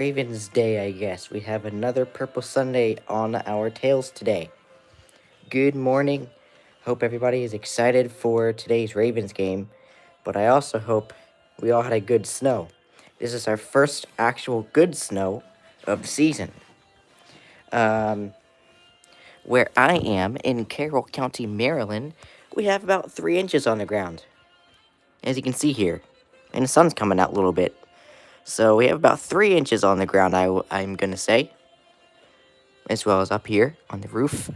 Ravens Day, I guess. We have another Purple Sunday on our tails today. Good morning. Hope everybody is excited for today's Ravens game, but I also hope we all had a good snow. This is our first actual good snow of the season. Where I am in Carroll County, Maryland, we have about 3 inches on the ground, as you can see here, and the sun's coming out a little bit. So we have about 3 inches on the ground, I'm going to say, as well as up here on the roof.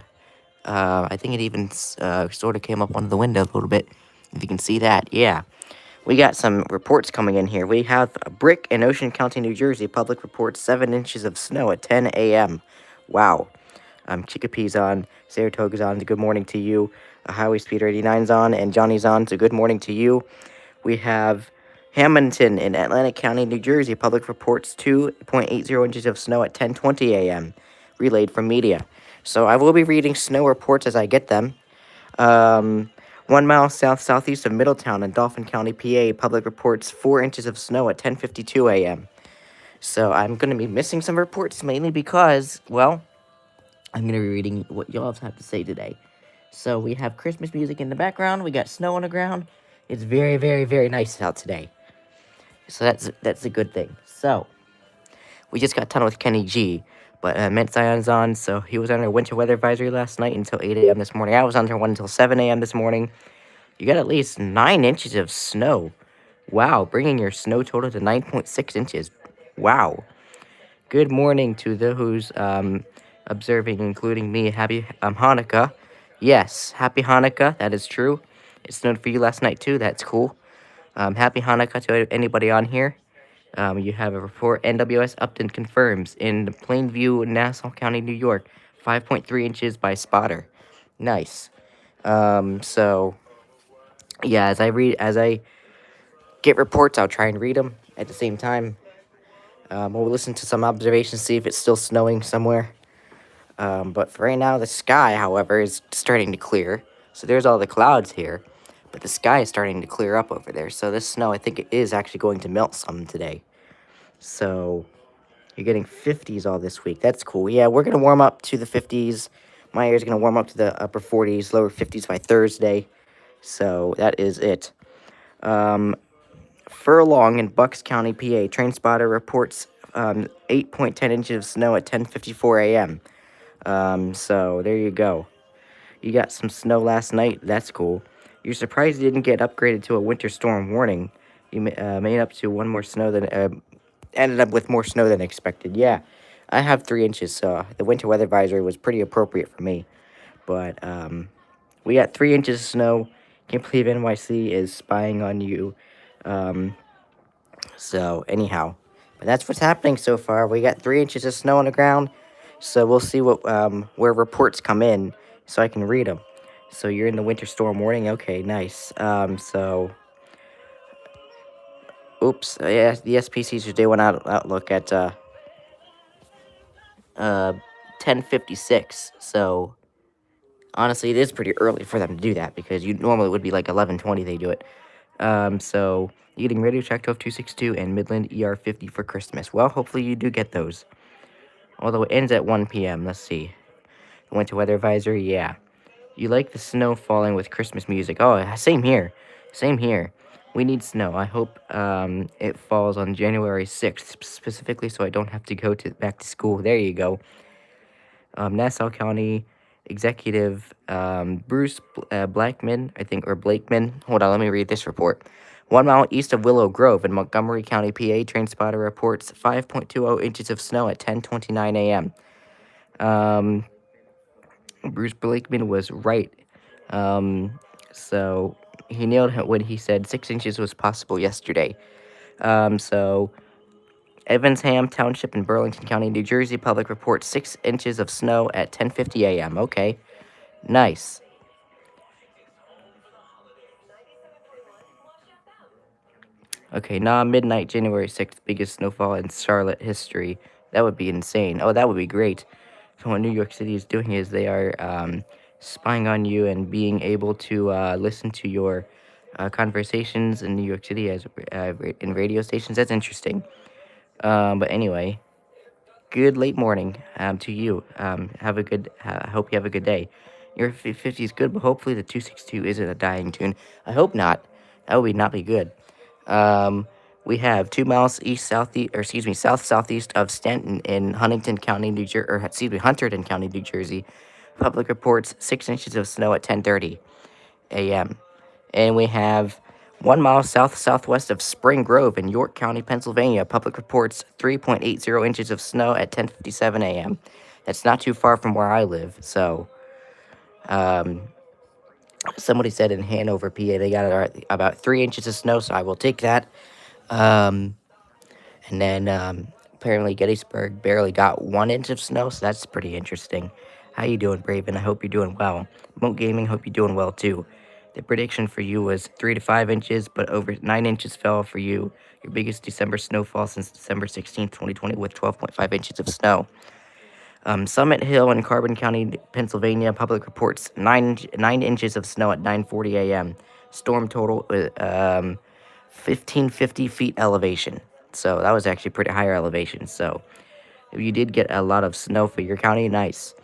I think it even sort of came up onto the window a little bit. If you can see that, yeah. We got some reports coming in here. We have Brick in Ocean County, New Jersey. Public reports 7 inches of snow at 10 a.m. Wow. Chickpea's on. Saratoga's on. Good morning to you. Highway Speeder 89's on. And Johnny's on. So good morning to you. We have Hamilton in Atlantic County, New Jersey. Public reports 2.80 inches of snow at 10:20 a.m. Relayed from media. So I will be reading snow reports as I get them. 1 mile southeast of Middletown in Dauphin County, PA. Public reports 4 inches of snow at 10:52 a.m. So I'm going to be missing some reports mainly because, well, I'm going to be reading what y'all have to say today. So we have Christmas music in the background. We got snow on the ground. It's very, very, very nice out today. So that's a good thing. So we just got done with Kenny G, but Mint Zion's on, so he was under winter weather advisory last night until 8 a.m. this morning. I was under one until 7 a.m. this morning. You got at least 9 inches of snow. Wow, bringing your snow total to 9.6 inches. Wow. Good morning to those observing, including me. Happy Hanukkah. Yes, happy Hanukkah. That is true. It snowed for you last night, too. That's cool. Happy Hanukkah to anybody on here. You have a report. NWS Upton confirms in Plainview, Nassau County, New York, 5.3 inches by spotter. Nice. So yeah, as I get reports, I'll try and read them at the same time. We'll listen to some observations, see if it's still snowing somewhere. But for right now, the sky, however, is starting to clear. So there's all the clouds here, but the sky is starting to clear up over there. So this snow, I think it is actually going to melt some today. So you're getting 50s all this week. That's cool. Yeah, we're going to warm up to the 50s. My air's going to warm up to the upper 40s, lower 50s by Thursday. So that is it. Furlong in Bucks County, PA. Train spotter reports 8.10 inches of snow at 10:54 a.m. So there you go. You got some snow last night. That's cool. You're surprised you didn't get upgraded to a winter storm warning. You made up to one more snow than ended up with more snow than expected. Yeah, I have 3 inches, so the winter weather advisory was pretty appropriate for me. But we got 3 inches of snow. Can't believe NYC is spying on you. So anyhow, but that's what's happening so far. We got 3 inches of snow on the ground. So we'll see what where reports come in, so I can read them. So you're in the winter storm warning. Okay, nice. Oops. Yeah, the SPCs are doing outlook at 10:56. So honestly, it is pretty early for them to do that because you normally would be like 11:20 they do it. So you're getting Radio Shack 12262 and Midland ER50 for Christmas. Well, hopefully you do get those. Although it ends at 1 p.m. Let's see. The winter weather advisory, yeah. You like the snow falling with Christmas music. Oh, same here. Same here. We need snow. I hope it falls on January 6th, specifically so I don't have to go back to school. There you go. Nassau County Executive Bruce Blackman, I think, or Blakeman. Hold on, let me read this report. 1 mile east of Willow Grove in Montgomery County, PA, train spotter reports 5.20 inches of snow at 10:29 a.m. Bruce Blakeman was right. So he nailed it when he said 6 inches was possible yesterday. So Evansham Township in Burlington County, New Jersey, public reports 6 inches of snow at 10:50 a.m. Okay, nice. Okay, midnight, January 6th, biggest snowfall in Charlotte history. That would be insane. Oh, that would be great. So what New York City is doing is they are spying on you and being able to listen to your conversations in New York City as in radio stations. That's interesting. But anyway, good late morning to you. Have a good. Hope you have a good day. Your 50 is good, but hopefully the 262 isn't a dying tune. I hope not. That would not be good. We have 2 miles east southeast, or excuse me, south southeast of Stanton in Huntington County, New Jersey, or excuse me, Hunterdon County, New Jersey. Public reports 6 inches of snow at 10:30 a.m. And we have 1 mile south southwest of Spring Grove in York County, Pennsylvania. Public reports 3.80 inches of snow at 10:57 a.m. That's not too far from where I live. So, somebody said in Hanover, PA, they got about 3 inches of snow. So I will take that. And then apparently Gettysburg barely got 1 inch of snow. So that's pretty interesting. How you doing, Braven? I hope you're doing well. Moat Gaming, hope you're doing well too. The prediction for you was 3 to 5 inches, but over 9 inches fell for you. Your biggest December snowfall since December 16th, 2020, with 12.5 inches of snow. Summit Hill in Carbon County, Pennsylvania, public reports 9 inches of snow at 9:40 a.m. Storm total 1,550 feet elevation. So that was actually pretty higher elevation. So if you did get a lot of snow for your county, nice.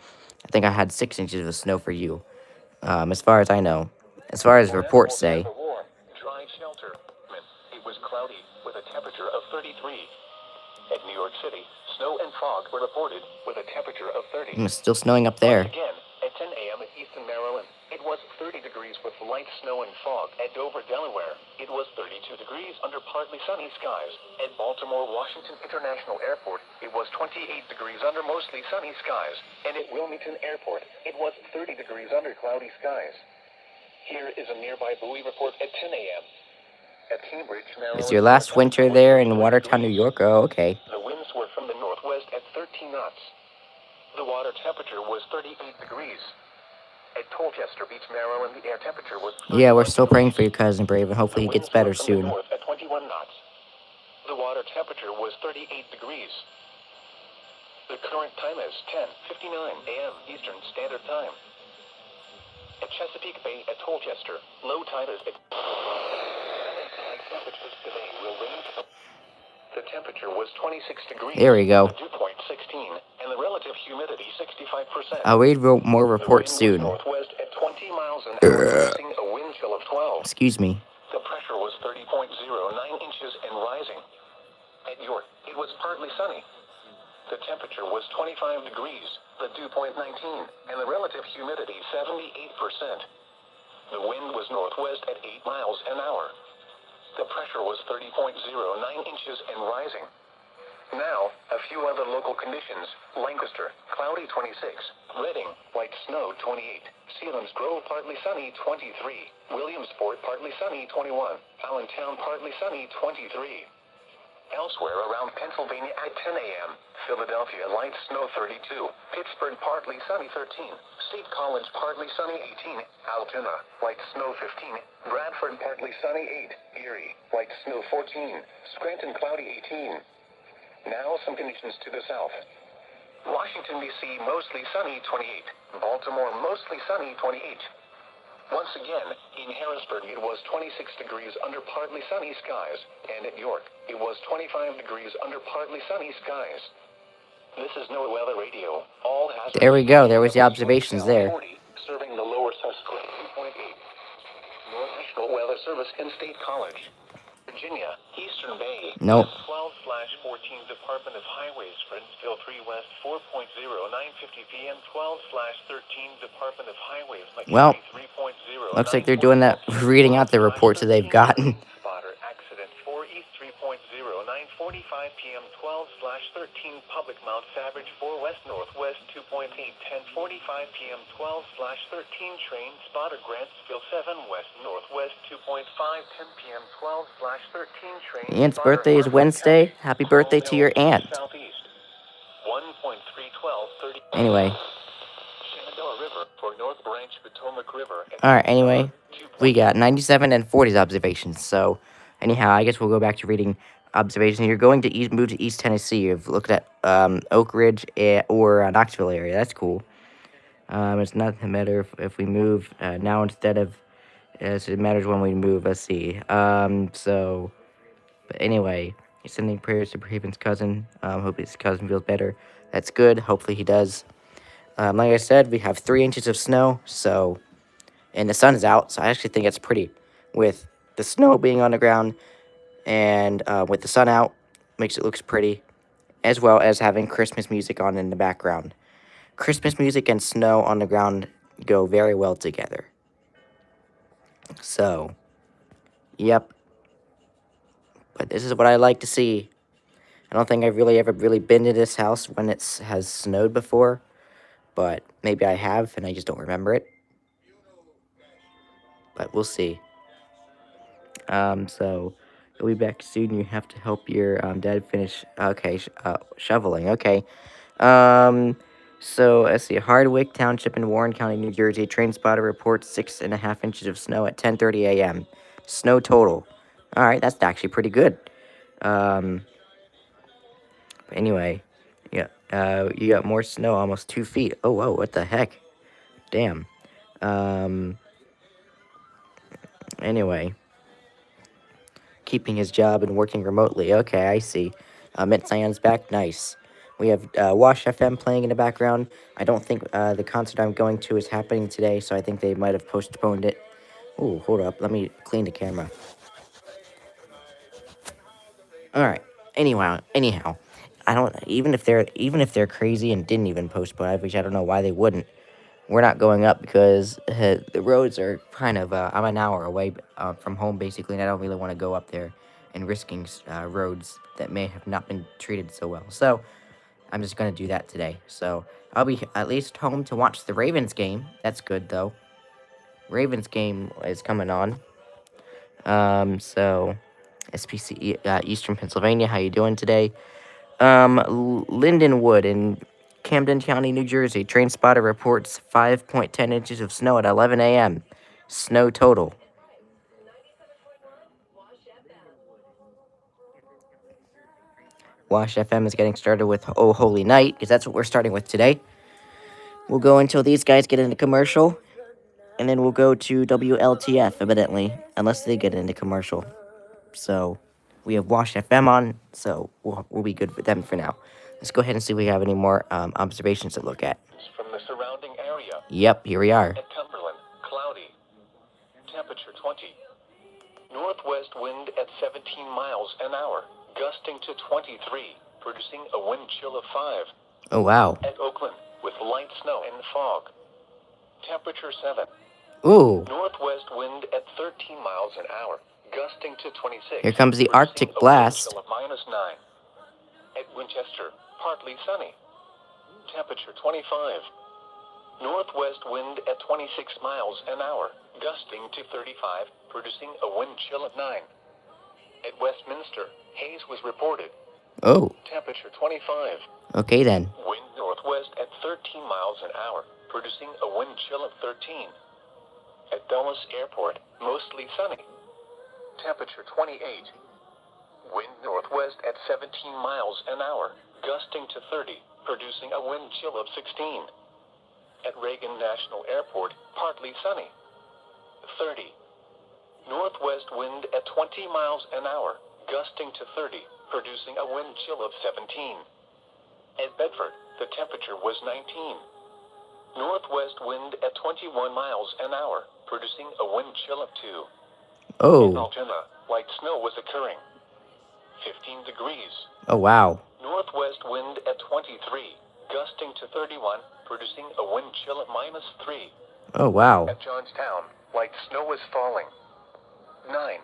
I think I had 6 inches of snow for you, as far as I know. As far as reports say. Dry shelter. It was cloudy with a temperature of 33. At New York City, snow and fog were reported with a temperature of 30. It's still snowing up there. Once again, at 10 a.m. in eastern Maryland, it was 30 degrees with light snow and fog. At Dover, Delaware, it was 32 degrees under partly sunny skies. At Baltimore Washington International Airport, it was 28 degrees under mostly sunny skies. And at Wilmington Airport, it was 30 degrees under cloudy skies. Here is a nearby buoy report at 10 a.m. At Cambridge, Maryland. It's your last winter there in Watertown, New York? Oh, okay. The winds were from the northwest at 13 knots. The water temperature was 38 degrees. At Colchester Beach, Maryland, the air temperature was... Yeah, we're still praying for your cousin, Brave, and hopefully he gets better soon. The winds were from the north at 21 knots. The water temperature was 38 degrees. The current time is 10:59 a.m. Eastern Standard Time. At Chesapeake Bay at Colchester, low tide is... Temperatures today will range from... The temperature was 26 degrees. There we go. The dew point 16, and the relative humidity 65%. I'll read more reports soon. Northwest at 20 miles an hour, producing a wind chill of 12. Excuse me. The pressure was 30.09 inches and rising. At York, it was partly sunny. The temperature was 25 degrees, the dew point 19, and the relative humidity 78%. The wind was northwest at 8 miles an hour. The pressure was 30.09 inches and rising. Now, a few other local conditions. Lancaster, cloudy 26. Reading, light snow 28. Selinsgrove, partly sunny 23. Williamsport, partly sunny 21. Allentown, partly sunny 23. Elsewhere around Pennsylvania at 10 a.m. Philadelphia, light snow 32. Pittsburgh, partly sunny 13. State College, partly sunny 18. Altoona, light snow 15. Bradford, partly sunny 8. Erie, light snow 14. Scranton, cloudy 18. Now some conditions to the south. Washington, D.C., mostly sunny 28. Baltimore, mostly sunny 28. Once again, in Harrisburg, it was 26 degrees under partly sunny skies, and at York, it was 25 degrees under partly sunny skies. This is NOAA Weather Radio. All hazards. There we go. There was the observations there. 40, serving the lower Susquehanna 2.8. North National Weather Service and State College. Virginia, Eastern Bay. Nope. 12/14 Department of Highways, Friendsville 3 West, 4.0, 9:50 p.m. 12/13 Department of Highways. Well, 3.0. looks like they're doing that, reading out the reports that they've gotten. Spotter accident 4 East 3.0, 9:45 p.m. 12/13 Public Mount Savage 4 West Northwest 2.8, 10:45 p.m. 12/13 train spotter Grantsville 7 West Northwest 2.5, 10 p.m. 12/13 train. Aunt's birthday is Wednesday. Happy birthday to your aunt. Southeast 1.312 Anyway. Shenandoah River for North Branch Potomac River. Alright, anyway. We got 97 and 40s observations. So, anyhow, I guess we'll go back to reading observations. You're going to move to East Tennessee. You've looked at Oak Ridge or Knoxville area. That's cool. It's not a matter if we move now instead of... it matters when we move. Let's see. But anyway, He's sending prayers to Braven's cousin. Hope his cousin feels better. That's good. Hopefully he does. Like I said, we have 3 inches of snow, so, and the sun is out, so I actually think it's pretty. With the snow being on the ground and with the sun out, makes it looks pretty, as well as having Christmas music on in the background. Christmas music and snow on the ground go very well together. So, yep. But this is what I like to see. I don't think I've really ever really been to this house when it has snowed before, but maybe I have and I just don't remember it. But we'll see. So you'll be back soon. You have to help your dad finish. Okay, shoveling. Okay. So let's see. Hardwick Township in Warren County, New Jersey. Train spotter reports 6.5 inches of snow at 10:30 a.m. Snow total. All right, that's actually pretty good. But anyway, yeah. You got more snow, almost 2 feet. Oh, whoa, what the heck? Damn. Anyway. Keeping his job and working remotely. Okay, I see. Mint Cyan's back. Nice. We have Wash FM playing in the background. I don't think the concert I'm going to is happening today, so I think they might have postponed it. Ooh, hold up. Let me clean the camera. All right. Anyhow, I don't even if they're crazy and didn't even postpone it, which I don't know why they wouldn't. We're not going up because the roads are kind of, I'm an hour away from home, basically, and I don't really want to go up there and risking roads that may have not been treated so well. So, I'm just going to do that today. So, I'll be at least home to watch the Ravens game. That's good, though. Ravens game is coming on. So, SPC, Eastern Pennsylvania, how you doing today? Lindenwood in Camden County, New Jersey. Train spotter reports 5.10 inches of snow at 11 a.m. Snow total. Wash FM is getting started with Oh Holy Night, because that's what we're starting with today. We'll go until these guys get into commercial, and then we'll go to WLTF, evidently, unless they get into commercial. So, we have Wash FM on, so we'll be good with them for now. Let's go ahead and see if we have any more observations to look at. From the surrounding area. Yep, here we are. At Cumberland, cloudy. Temperature 20. Northwest wind at 17 miles an hour, gusting to 23, producing a wind chill of 5. Oh, wow. At Oakland, with light snow and fog. Temperature 7. Ooh. Northwest wind at 13 miles an hour, gusting to 26. Here comes the producing Arctic a blast. wind chill of -9. At Winchester, partly sunny. Temperature 25. Northwest wind at 26 miles an hour, gusting to 35, producing a wind chill of 9. At Westminster, haze was reported. Oh. Temperature 25. Okay, then. Wind northwest at 13 miles an hour, producing a wind chill of 13. At Dulles Airport, mostly sunny. Temperature 28. Wind northwest at 17 miles an hour, gusting to 30, producing a wind chill of 16. At Reagan National Airport, partly sunny. 30. Northwest wind at 20 miles an hour, gusting to 30, producing a wind chill of 17. At Bedford, the temperature was 19. Northwest wind at 21 miles an hour, producing a wind chill of 2. In Oh. Altoona, light snow was occurring. 15 degrees. Oh, wow. Northwest wind at 23, gusting to 31, producing a wind chill of -3. Oh, wow. At Johnstown, light snow was falling. 9.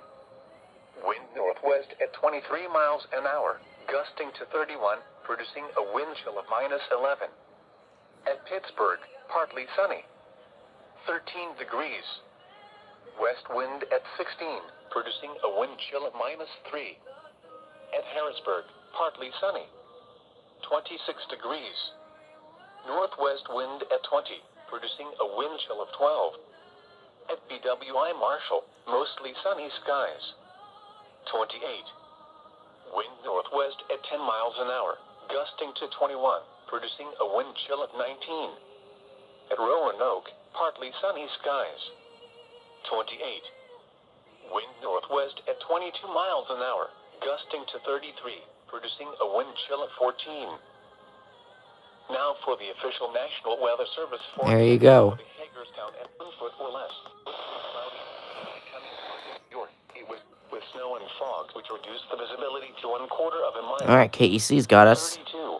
Wind northwest at 23 miles an hour, gusting to 31, producing a wind chill of -11. At Pittsburgh, partly sunny. 13 degrees. West wind at 16, producing a wind chill of -3. At Harrisburg, partly sunny. 26 degrees. Northwest wind at 20, producing a wind chill of 12. At BWI Marshall, mostly sunny skies. 28. Wind northwest at 10 miles an hour, gusting to 21, producing a wind chill of 19. At Roanoke, partly sunny skies. 28. Wind northwest at 22 miles an hour, gusting to 33, producing a wind chill of 14. Now for the official National Weather Service There forecast you go. for the Hagerstown and 1 foot or less. York, it was with snow and fog, which reduced the visibility to 1/4 of a mile. All right, KEC's got us. 32.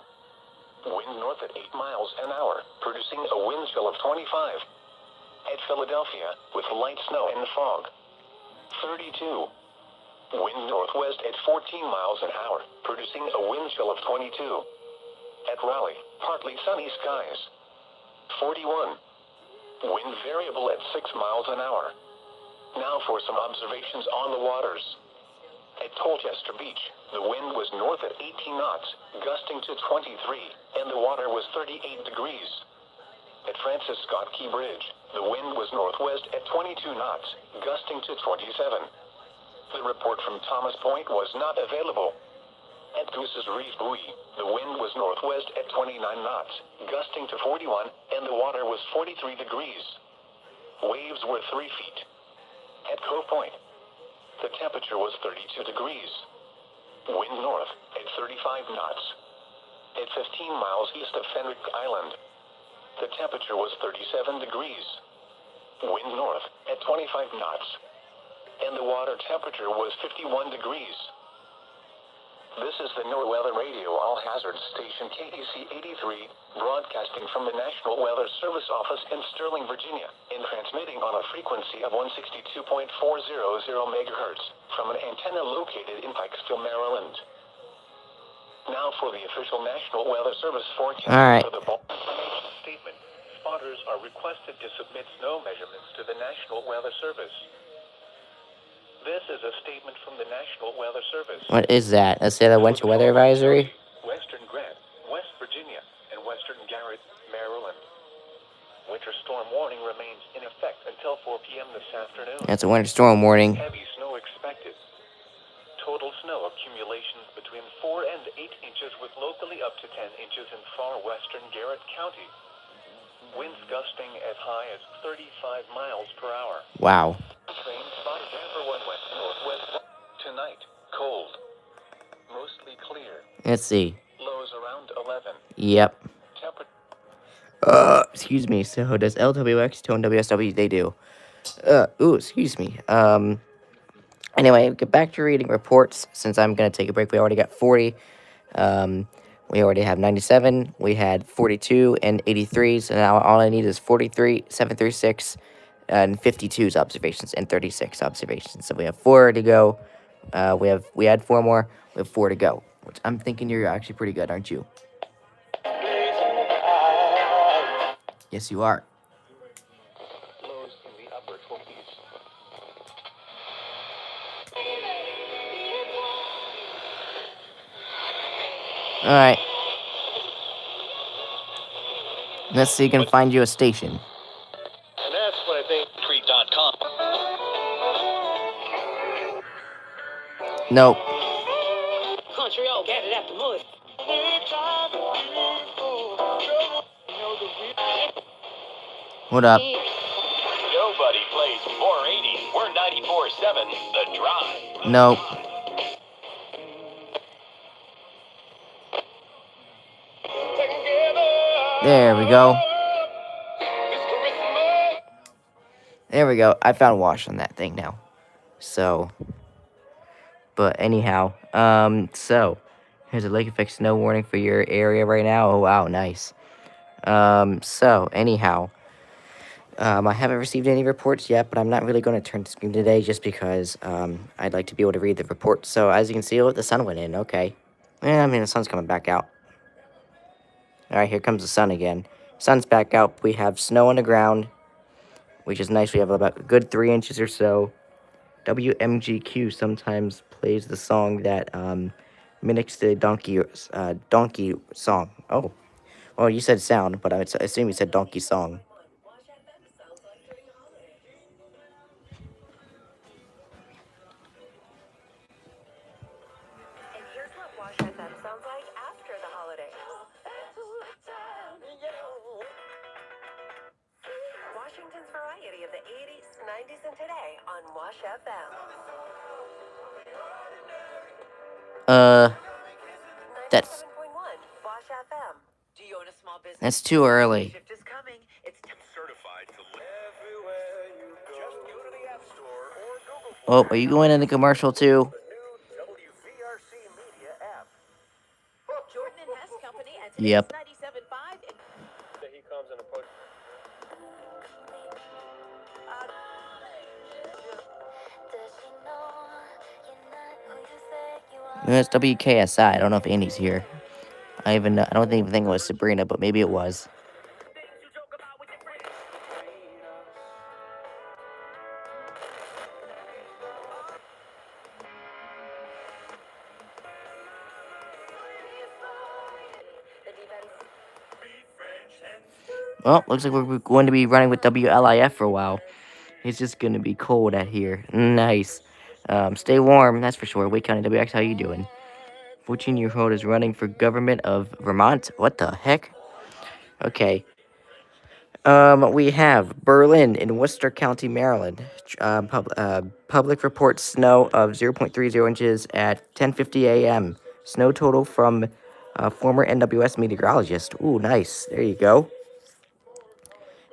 Wind north at 8 miles an hour, producing a wind chill of 25. At Philadelphia, with light snow and fog. 32. Wind northwest at 14 miles an hour, producing a wind chill of 22. At Raleigh, partly sunny skies. 41. Wind variable at 6 miles an hour. Now for some observations on the waters. At Colchester Beach, the wind was north at 18 knots, gusting to 23, and the water was 38 degrees. At Francis Scott Key Bridge, the wind was northwest at 22 knots, gusting to 27. The report from Thomas Point was not available. At Goose's Reef Buoy, the wind was northwest at 29 knots, gusting to 41, and the water was 43 degrees. Waves were 3 feet. At Cove Point, the temperature was 32 degrees. Wind north at 35 knots. At 15 miles east of Fenwick Island, the temperature was 37 degrees. Wind north at 25 knots. And the water temperature was 51 degrees. This is the NOAA Weather Radio All Hazard Station KEC 83, broadcasting from the National Weather Service Office in Sterling, Virginia, and transmitting on a frequency of 162.400 megahertz from an antenna located in Pikesville, Maryland. Now for the official National Weather Service forecast. All right. For the bulk information statement, spotters are requested to submit snow measurements to the National Weather Service. This is a statement from the National Weather Service. What is that? Let's say the winter weather advisory. Western Grant, West Virginia, and Western Garrett, Maryland. Winter storm warning remains in effect until 4 p.m. this afternoon. That's a winter storm warning. Heavy snow expected. Total snow accumulations between 4 and 8 inches, with locally up to 10 inches in far western Garrett County. Winds gusting as high as 35 miles per hour. Wow. Train spotted everyone west northwest. Tonight, cold. Mostly clear. Let's see. Lows around 11. Yep. Temperature. Excuse me. So does LWX tone WSW? They do. Excuse me. Anyway, get back to reading reports. Since I'm gonna take a break, we already got 40. We already have 97. We had 42 and 83. So now all I need is 43, 736, and 52's observations and 36 observations. So we have 4 to go. We had 4 more. We have 4 to go. Which I'm thinking you're actually pretty good, aren't you? Yes, you are. Lows in the upper 20s. All right. Let's see if we can find you a station. And that's what I think. Treat.com. Nope. Montreal got it after mud. What up? Nobody plays 480. We're 94.7 The Drive. Nope. There we go. There we go. I found wash on that thing now. So, but anyhow, so here's a lake effect snow warning for your area right now. Oh wow, nice. So anyhow, I haven't received any reports yet, but I'm not really going to turn the screen today just because I'd like to be able to read the report. So as you can see, oh, the sun went in. Okay, yeah, I mean the sun's coming back out. All right, here comes the sun again. Sun's back out. We have snow on the ground, which is nice. We have about a good 3 inches or so. WMGQ sometimes plays the song that mimics the donkey song. Oh, well, you said sound, but I assume you said donkey song. And here's what Wash FM sounds like after the holidays. Washington's variety of the 80s, 90s, and today on Wash FM. That's 97.1 Bosch FM. Do you own a small business? that's too early. Shift is coming. It's Certified to live everywhere you go. Just go to the App Store or Google Play. Oh, are you going in the commercial too? The new WVRC Media app. Jordan and Hess Company at Yep. 97.5 and He comes in a post. It's WKSI. I don't know if Andy's here. I don't even think it was Sabrina, but maybe it was. the defense. Well, looks like we're going to be running with WLIF for a while. It's just going to be cold out here. Nice. Stay warm, that's for sure. Wake County WX, how you doing? 14-year-old is running for government of Vermont. What the heck? Okay. We have Berlin in Worcester County, Maryland. Public reports snow of 0.30 inches at 10:50 a.m. Snow total from former NWS meteorologist. Ooh, nice. There you go.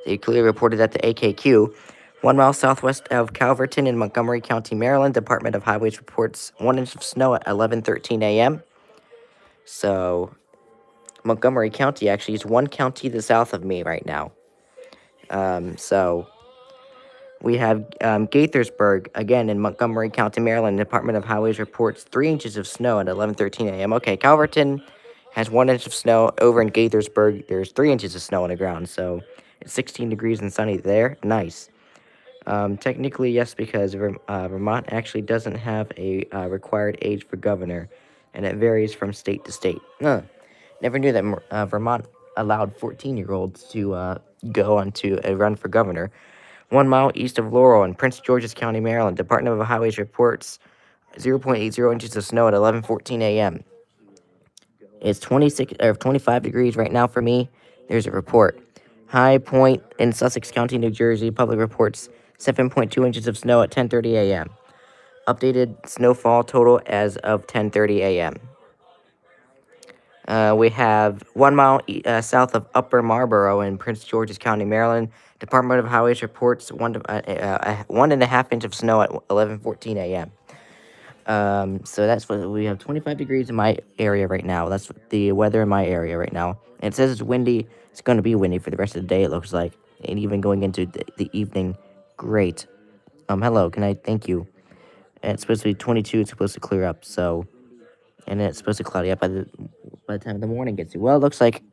They clearly reported at the AKQ. 1 mile southwest of Calverton in Montgomery County, Maryland. Department of Highways reports 1 inch of snow at 11:13 a.m. So, Montgomery County actually is one county to the south of me right now. So, we have Gaithersburg, again in Montgomery County, Maryland. Department of Highways reports 3 inches of snow at 11:13 a.m. Okay, Calverton has 1 inch of snow. Over in Gaithersburg, there's 3 inches of snow on the ground. So, it's 16 degrees and sunny there. Nice. Technically, yes, because Vermont actually doesn't have a required age for governor, and it varies from state to state. Never knew that Vermont allowed 14-year-olds to go on to a run for governor. 1 mile east of Laurel in Prince George's County, Maryland. Department of Highways reports 0.80 inches of snow at 11:14 a.m. It's 25 degrees right now for me. There's a report. High Point in Sussex County, New Jersey. Public reports 7.2 inches of snow at 10:30 a.m. Updated snowfall total as of 10:30 a.m. We have 1 mile south of Upper Marlboro in Prince George's County, Maryland. Department of Highways reports 1.5 inch of snow at 11:14 a.m. So that's what we have. 25 degrees in my area right now. That's the weather in my area right now. And it says it's windy. It's going to be windy for the rest of the day, it looks like. And even going into the evening. Great. Hello, can I thank you? And it's supposed to be 22. It's supposed to clear up, so. And then it's supposed to cloudy up by the time the morning gets here. Well, it looks like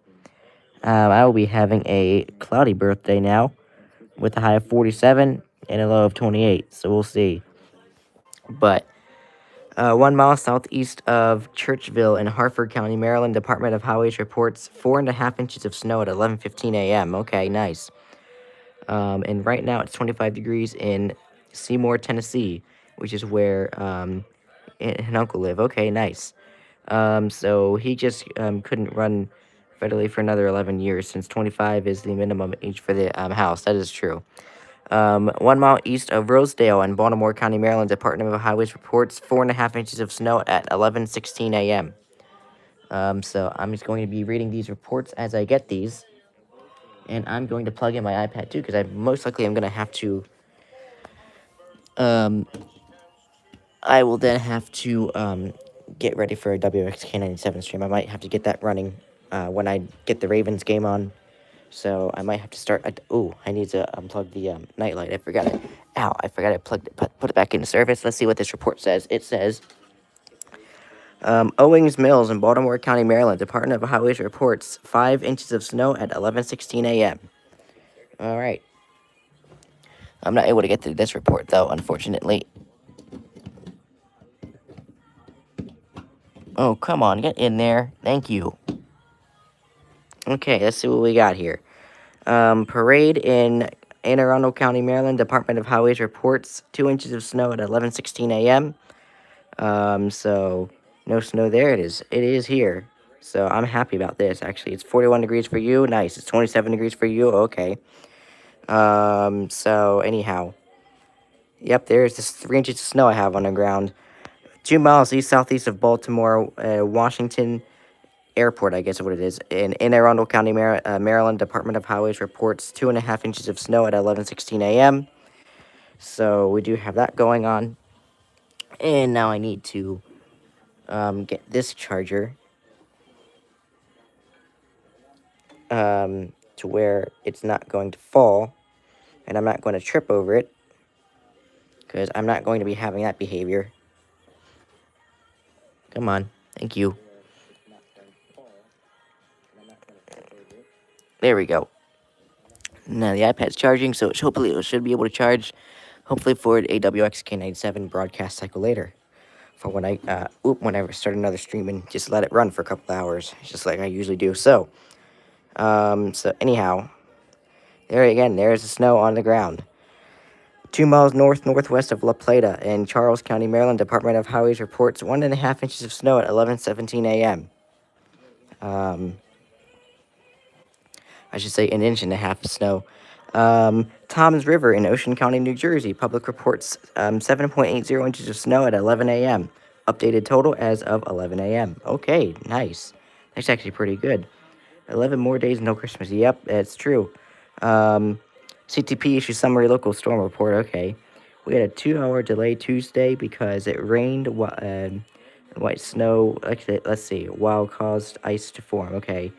I will be having a cloudy birthday now with a high of 47 and a low of 28. So we'll see. But 1 mile southeast of Churchville in Harford County, Maryland. Department of Highways reports 4.5 inches of snow at 11:15 a.m. Okay, nice. And right now it's 25 degrees in Seymour, Tennessee, which is where an uncle live. Okay, nice. So he just couldn't run federally for another 11 years since 25 is the minimum age for the house. That is true. 1 mile east of Rosedale in Baltimore County, Maryland. Department of Highways reports 4.5 inches of snow at 11:16 a.m. So I'm just going to be reading these reports as I get these. And I'm going to plug in my iPad too, because I most likely am going to have to, I will then have to, get ready for a WXK97 stream. I might have to get that running, when I get the Ravens game on. So I might have to start, I need to unplug the, nightlight. I forgot it. Ow, I forgot I put it back into service. Let's see what this report says. It says, Owings Mills in Baltimore County, Maryland. Department of Highways reports 5 inches of snow at 11:16 a.m. All right. I'm not able to get through this report, though, unfortunately. Oh, come on. Get in there. Thank you. Okay, let's see what we got here. Parade in Anne Arundel County, Maryland. Department of Highways reports 2 inches of snow at 11:16 a.m. So no snow there. It is here. So I'm happy about this, actually. It's 41 degrees for you. Nice. It's 27 degrees for you. Okay. So anyhow. Yep, there's this 3 inches of snow I have on the ground. 2 miles east-southeast of Baltimore, Washington Airport, I guess is what it is. In Anne Arundel County, Maryland, Department of Highways reports 2.5 inches of snow at 11:16 a.m. So we do have that going on. And now I need to get this charger to where it's not going to fall, and I'm not going to trip over it, because I'm not going to be having that behavior. Come on, thank you. There we go. Now the iPad's charging, so hopefully it should be able to charge, hopefully for a WXK97 broadcast cycle later. For when I start another stream and just let it run for a couple hours, just like I usually do. So anyhow, there's the snow on the ground. 2 miles northwest of La Plata in Charles County, Maryland, Department of Highways reports 1.5 inches of snow at 11:17 a.m. I should say 1.5 inches of snow. Toms River in Ocean County, New Jersey. Public reports 7.80 inches of snow at 11 a.m. Updated total as of 11 a.m. Okay, nice. That's actually pretty good. 11 more days until Christmas. Yep, that's true. CTP issues summary local storm report. Okay. We had a 2-hour delay Tuesday because it rained white snow. Actually, let's see. While caused ice to form. Okay.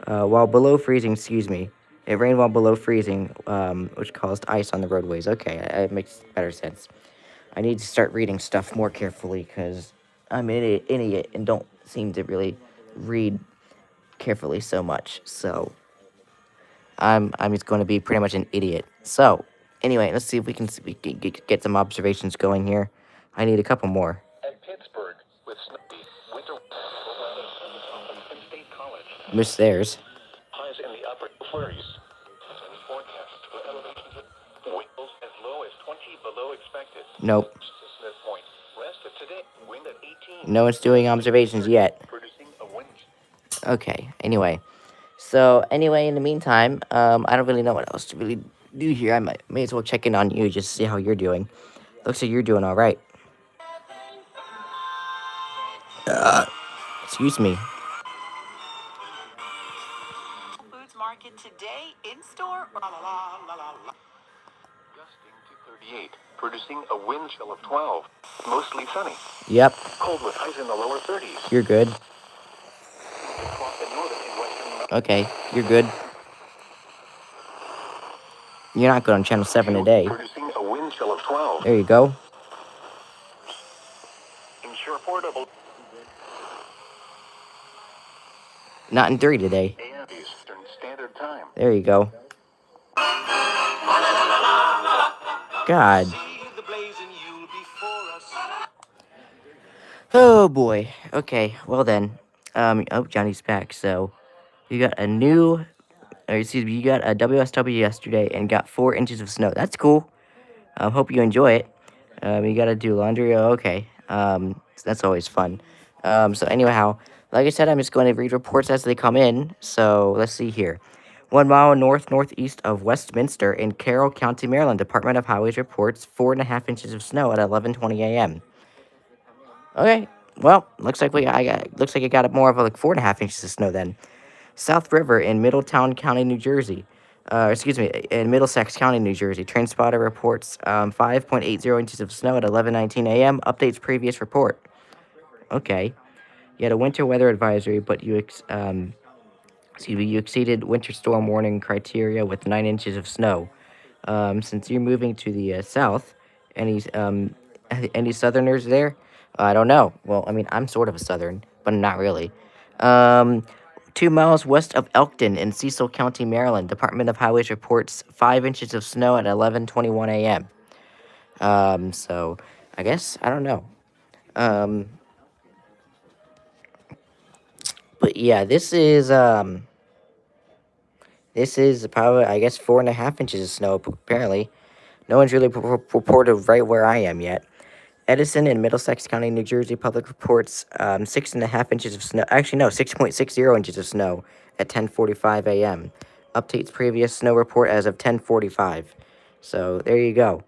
While below freezing, excuse me. It rained while below freezing, which caused ice on the roadways. Okay, it makes better sense. I need to start reading stuff more carefully because I'm an idiot and don't seem to really read carefully so much. So I'm just going to be pretty much an idiot. So anyway, let's see if we can get some observations going here. I need a couple more. At Pittsburgh, with snowy winter Penn State College. Missed theirs. Highs in the upper flurries. Sunny forecast with elevations winds as low as 20 below expected. Nope. Smith Point. Rest of today, wind at 18. No one's doing observations yet. Producing a wind. Okay, anyway. So, in the meantime, I don't really know what else to really do here. I may as well check in on you just to see how you're doing. Looks like you're doing all right. Excuse me. Foods Market today in store. Gusting to 38. Producing a wind chill of 12. Mostly sunny. Yep, Cold with highs in the lower 30s. you're good. Across the northern and western. Okay, you're good. You're not good on Channel 7 today. Producing a wind chill of 12. There you go. Ensure portable. Not in 3 today. AM Eastern Standard Time. There you go. God. Oh boy. Okay, well then. Johnny's back. So, you got a you got a WSW yesterday and got 4 inches of snow. That's cool. Hope you enjoy it. You gotta do laundry. Oh, okay. That's always fun. So anyhow, like I said, I'm just going to read reports as they come in. So let's see here. 1 mile northeast of Westminster in Carroll County, Maryland, Department of Highways reports 4.5 inches of snow at 11:20 a.m. Okay, well, looks like it got more of 4.5 inches of snow then. South River in Middletown County, New Jersey. In Middlesex County, New Jersey. Transponder reports 5.80 inches of snow at 11:19 a.m. Updates previous report. Okay. You had a winter weather advisory, but you exceeded winter storm warning criteria with 9 inches of snow. Since you're moving to the south, any southerners there? I don't know. Well, I mean, I'm sort of a southern, but not really. 2 miles west of Elkton in Cecil County, Maryland, Department of Highways reports 5 inches of snow at 11:21 a.m. So I guess I don't know. But yeah, this is probably, I guess, 4.5 inches of snow. Apparently, no one's really reported right where I am yet. Edison in Middlesex County, New Jersey, public reports 6.5 inches of snow. Actually, no, 6.60 inches of snow at 10:45 a.m. Updates previous snow report as of 10:45. So there you go.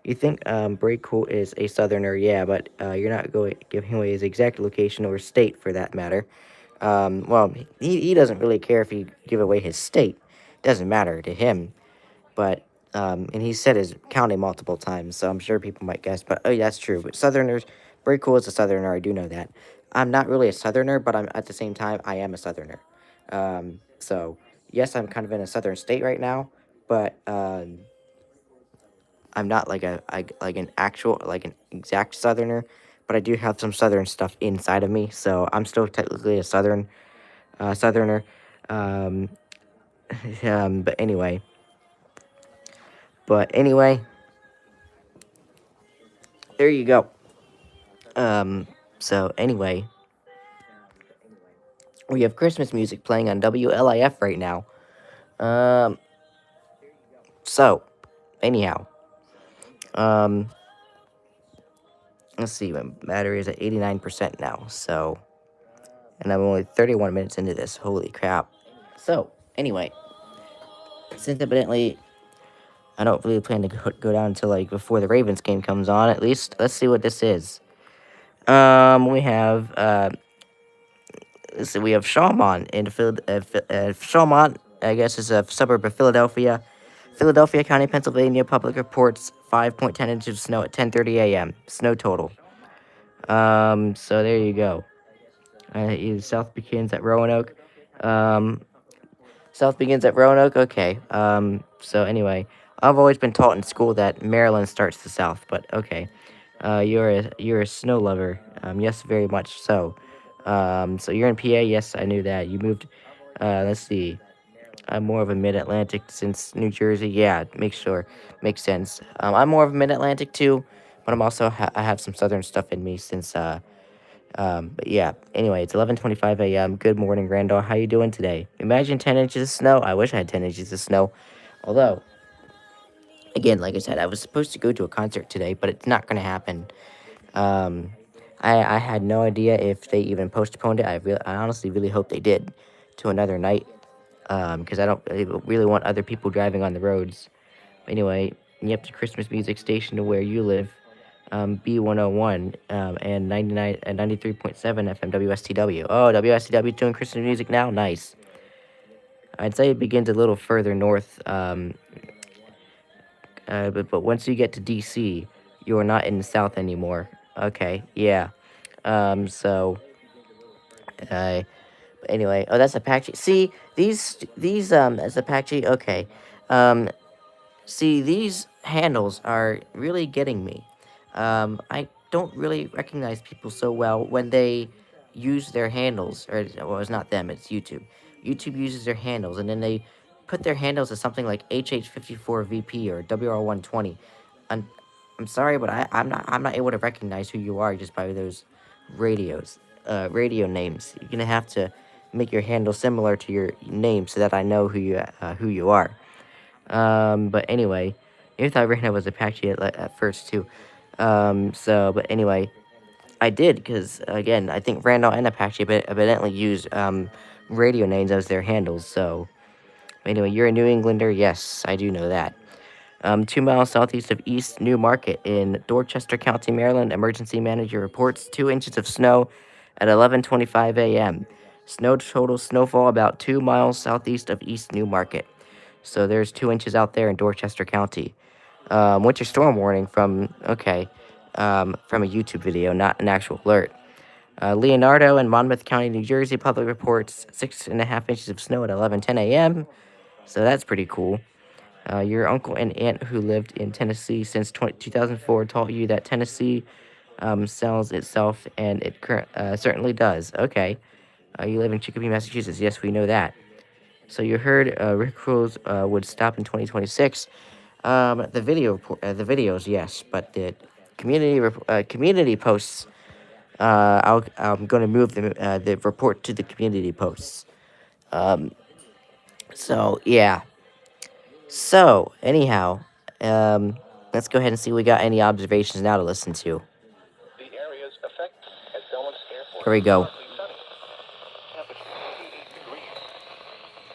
You think Breakcool is a southerner, yeah, but you're not going to give him away his exact location or state for that matter. Well, he doesn't really care if you give away his state. It doesn't matter to him. But and he said his county multiple times, so I'm sure people might guess. But oh, yeah, that's true. But Southerners, Breakcool is a Southerner. I do know that. I'm not really a Southerner, but I'm at the same time I am a Southerner. So yes, I'm kind of in a Southern state right now, but I'm not like like an actual like an exact Southerner. But I do have some Southern stuff inside of me, so I'm still technically a Southerner. Um, but anyway. But anyway, there you go. So anyway, we have Christmas music playing on WLIF right now. Um, so anyhow, um, let's see, my battery is at 89% now. So, and I'm only 31 minutes into this. Holy crap! So anyway, since evidently I don't really plan to go down until like before the Ravens game comes on. At least let's see what this is. We have So we have Shawmont in Shawmont, I guess, is a suburb of Philadelphia. Philadelphia County, Pennsylvania. Public reports 5.10 inches of snow at 10:30 a.m. Snow total. So there you go. South begins at Roanoke. Um, South begins at Roanoke. Okay. So anyway, I've always been taught in school that Maryland starts the South, but okay. You're a snow lover. Yes, very much so. So you're in PA. Yes, I knew that. You moved. Let's see. I'm more of a mid-Atlantic since New Jersey. Yeah, makes sense. I'm more of a mid-Atlantic too, but I'm also I have some southern stuff in me since but yeah. Anyway, it's 11:25 a.m. Good morning, Randall. How you doing today? Imagine 10 inches of snow. I wish I had 10 inches of snow. Although, again, like I said, I was supposed to go to a concert today, but it's not going to happen. Um, I had no idea if they even postponed it. I honestly really hope they did to another night. Because I don't really want other people driving on the roads. Anyway, yep, the Christmas music station to where you live, B101, and 99 and 93.7 FM WSTW. Oh, WSTW doing Christmas music now? Nice. I'd say it begins a little further north, but once you get to DC, you are not in the South anymore. Okay, yeah. So, uh, anyway, oh, that's Apache. See, that's Apache. Okay. Um, See, these handles are really getting me. I don't really recognize people so well when they use their handles, or well, it's not them, it's YouTube. YouTube uses their handles, and then they put their handles as something like HH54VP or WR120. I'm, I'm sorry, but I'm not able to recognize who you are just by those radio names. You're gonna have to make your handle similar to your name so that I know who you are. But anyway, I thought Randall was Apache at first too. But anyway, I did because again, I think Randall and Apache evidently use radio names as their handles. So anyway, you're a New Englander. Yes, I do know that. 2 miles southeast of East New Market in Dorchester County, Maryland. Emergency manager reports 2 inches of snow at 11:25 a.m. Snow total snowfall about 2 miles southeast of East New Market. So there's 2 inches out there in Dorchester County. Winter storm warning from a YouTube video, not an actual alert. Leonardo and Monmouth County, New Jersey, public reports 6.5 inches of snow at 11:10 a.m. So that's pretty cool. Your uncle and aunt who lived in Tennessee since 2004 taught you that Tennessee sells itself, and it certainly does. Okay. You live in Chicopee, Massachusetts. Yes, we know that. So you heard Rick Rules would stop in 2026. The videos, yes, but the community posts. I'm going to move the report to the community posts. So yeah. So anyhow, let's go ahead and see if we got any observations now to listen to. The area's effect at Dulles Airport. Here we go. Partly sunny. Temperature 88 degrees.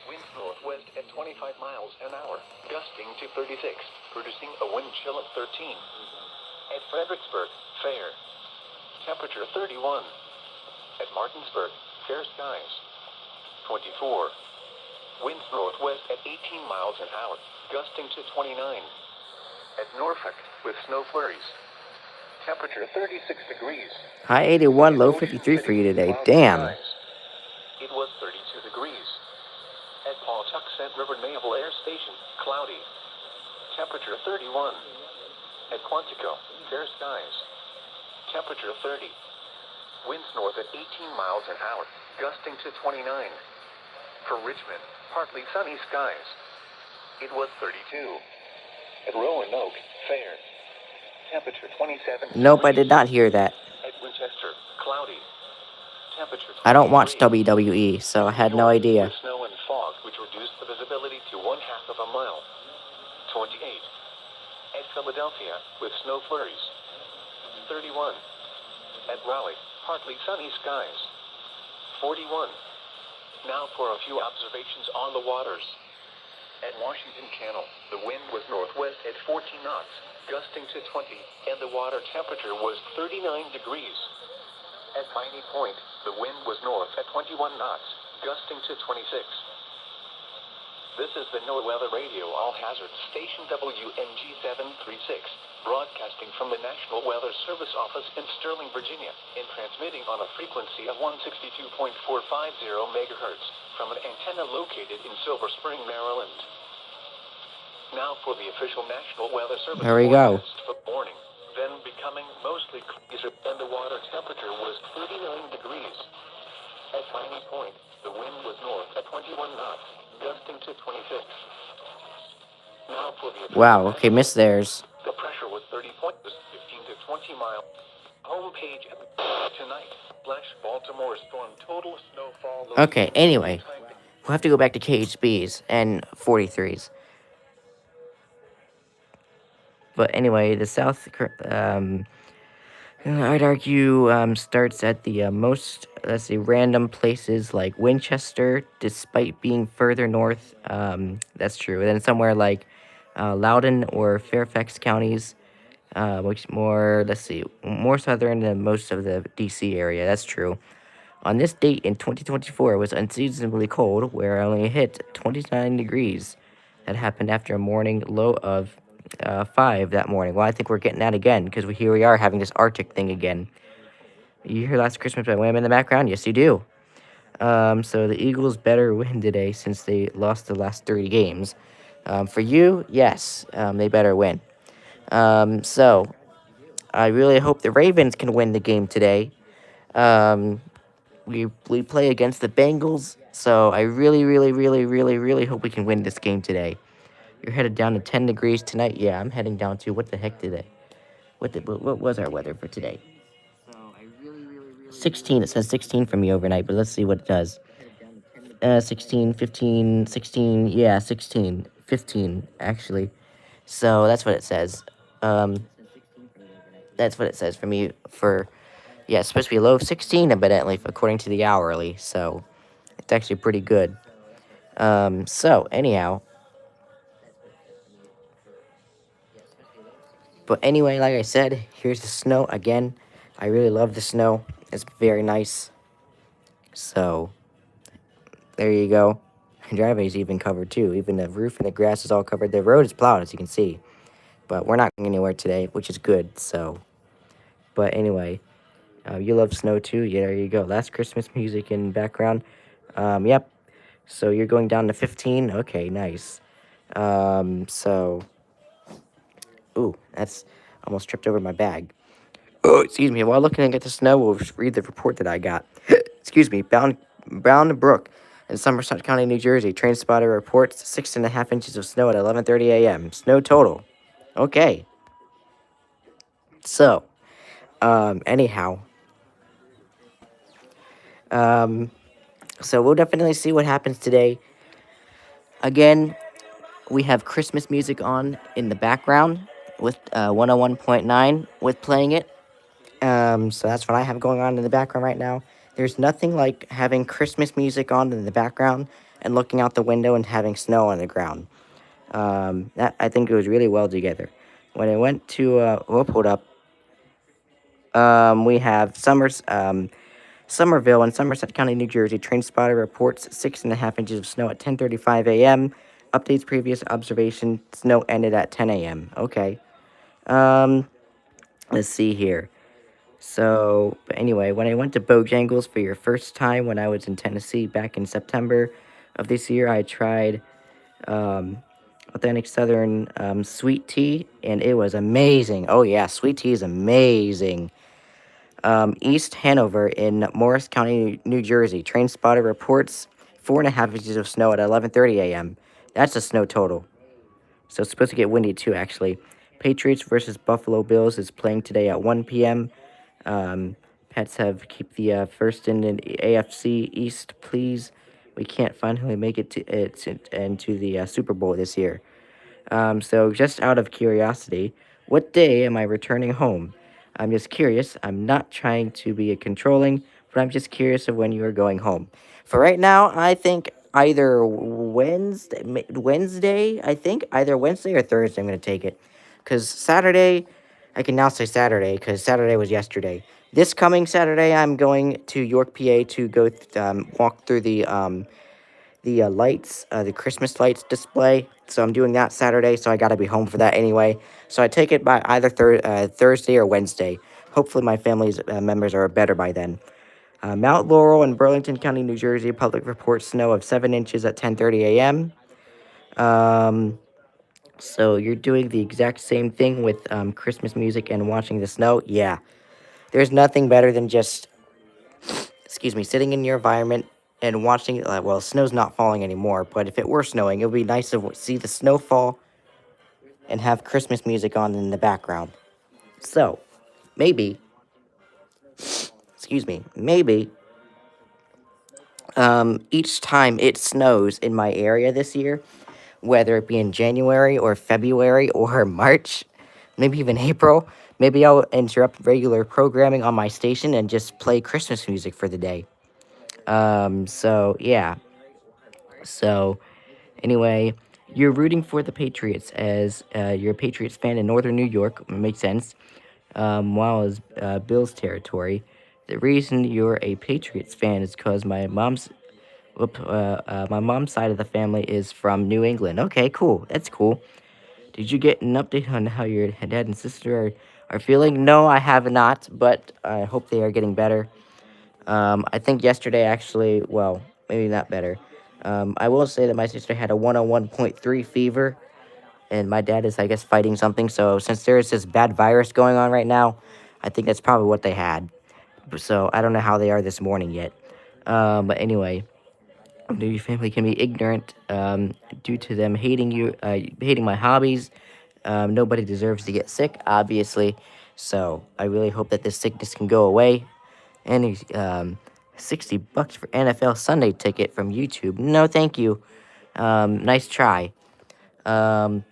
Winds northwest at 25 miles an hour, gusting to 36. producing a wind chill of 13. At Fredericksburg, fair. Temperature 31. At Martinsburg, fair skies. 24. Winds northwest at 18 miles an hour, gusting to 29. At Norfolk, with snow flurries. Temperature 36 degrees. High 81, low 53 for you today. Damn. It was 32 degrees. At Pawtuxet River Naval Air Station, cloudy. Temperature 31. At Quantico, fair skies. Temperature 30. Winds north at 18 miles an hour, gusting to 29. For Richmond, partly sunny skies. It was 32. At Roanoke, fair. Temperature 27. Nope, I degrees. did not hear that. At Winchester, cloudy. Temperature 23. I don't watch WWE, so I had no York, idea. With snow and fog, which reduced the visibility to 1/2 of a mile. 28. At Philadelphia, with snow flurries. 31. At Raleigh, partly sunny skies. 41. Now for a few observations on the waters. At Washington Channel, the wind was northwest at 14 knots, gusting to 20, and the water temperature was 39 degrees. At Piney Point, the wind was north at 21 knots, gusting to 26. This is the NOAA Weather Radio All Hazards Station WNG 736, broadcasting from the National Weather Service Office in Sterling, Virginia, and transmitting on a frequency of 162.450 megahertz from an antenna located in Silver Spring, Maryland. Now for the official National Weather Service There we go. forecast for the morning. Then becoming mostly clear, and the water temperature was 39 degrees. At Piney Point, the wind was north at 21 knots, gusting to 26. Now for the Wow, okay, missed theirs. the pressure was 30 points, 15 to 20 miles. Homepage tonight. Flash Baltimore storm total snowfall. Okay, anyway, we'll have to go back to KHBs and 43s. But anyway, the South, I'd argue, starts at the most, let's see, random places like Winchester, despite being further north. That's true. And then somewhere like Loudoun or Fairfax counties, which more, let's see, more southern than most of the DC area. That's true. On this date in 2024, it was unseasonably cold, where I only hit 29 degrees. That happened after a morning low of 5 that morning. Well, I think we're getting that again, because here we are having this Arctic thing again. You hear Last Christmas by Wham in the background? Yes, you do. So the Eagles better win today since they lost the last 30 games. For you, yes, they better win. So I really hope the Ravens can win the game today. We play against the Bengals, so I really hope we can win this game today. You're headed down to 10 degrees tonight. Yeah, I'm heading down to, what the heck today? What was our weather for today? 16. It says 16 for me overnight, but let's see what it does. 16, 15, 16. Yeah, 16, 15 actually. So that's what it says. That's what it says for me. Yeah, it's supposed to be a low of 16, evidently, according to the hourly. So it's actually pretty good. So anyhow. But anyway, like I said, here's the snow again. I really love the snow. It's very nice. So, there you go. The driveway's even covered too. Even the roof and the grass is all covered. The road is plowed, as you can see. But we're not going anywhere today, which is good. So, but anyway, you love snow too. Yeah, there you go. Last Christmas music in background. Yep. So you're going down to 15. Okay, nice. So. Ooh, that's almost tripped over my bag. Oh, excuse me. While looking at the snow, we'll read the report that I got. Excuse me. Brown Brook in Somerset County, New Jersey. Train spotter reports 6.5 inches of snow at 11:30 a.m. Snow total. Okay. So, anyhow. So we'll definitely see what happens today. Again, we have Christmas music on in the background with 101.9 with playing it. So that's what I have going on in the background right now. There's nothing like having Christmas music on in the background and looking out the window and having snow on the ground. That I think it was really well together. When I went to hold up. We have Somerville in Somerset County, New Jersey. Train spotter reports 6.5 inches of snow at 10:35 a.m. Updates previous observation. Snow ended at 10 a.m. Okay. Um, let's see here. So, but anyway, when I went to Bojangles for your first time when I was in Tennessee back in September of this year, I tried um, authentic Southern sweet tea, and it was amazing. Oh yeah, sweet tea is amazing. East Hanover in Morris County, New Jersey. Train spotter reports 4.5 inches of snow at 11:30 a.m. That's a snow total. So it's supposed to get windy too, actually. Patriots versus Buffalo Bills is playing today at 1 p.m. Pets have keep the first in the AFC East, please. We can't finally make it into the Super Bowl this year. So just out of curiosity, what day am I returning home? I'm just curious. I'm not trying to be a controlling, but I'm just curious of when you are going home. For right now, I think either Wednesday. I think either Wednesday or Thursday. I'm gonna take it, cause Saturday, I can now say Saturday, cause Saturday was yesterday. This coming Saturday, I'm going to York, PA, to go walk through the lights, the Christmas lights display. So I'm doing that Saturday, so I got to be home for that anyway. So I take it by either Thursday or Wednesday. Hopefully my family's members are better by then. Mount Laurel in Burlington County, New Jersey, public reports snow of 7 inches at 10:30 a.m. So you're doing the exact same thing with Christmas music and watching the snow? Yeah. There's nothing better than just, excuse me, sitting in your environment and watching. Well, snow's not falling anymore, but if it were snowing, it would be nice to see the snow fall and have Christmas music on in the background. So, maybe, excuse me, maybe each time it snows in my area this year, whether it be in January or February or March, maybe even April, maybe I'll interrupt regular programming on my station and just play Christmas music for the day. So yeah. So, anyway, you're rooting for the Patriots as you're a Patriots fan in northern New York. Makes sense. While as Bills territory. The reason you're a Patriots fan is because my mom's side of the family is from New England. Okay, cool. That's cool. Did you get an update on how your dad and sister are feeling? No, I have not, but I hope they are getting better. I think yesterday actually, well, maybe not better. I will say that my sister had a 101.3 fever, and my dad is, I guess, fighting something. So since there is this bad virus going on right now, I think that's probably what they had. So I don't know how they are this morning yet. But anyway, your family can be ignorant due to them hating you, hating my hobbies. Nobody deserves to get sick, obviously. So I really hope that this sickness can go away. And $60 for NFL Sunday ticket from YouTube. No, thank you. Nice try. Ugh,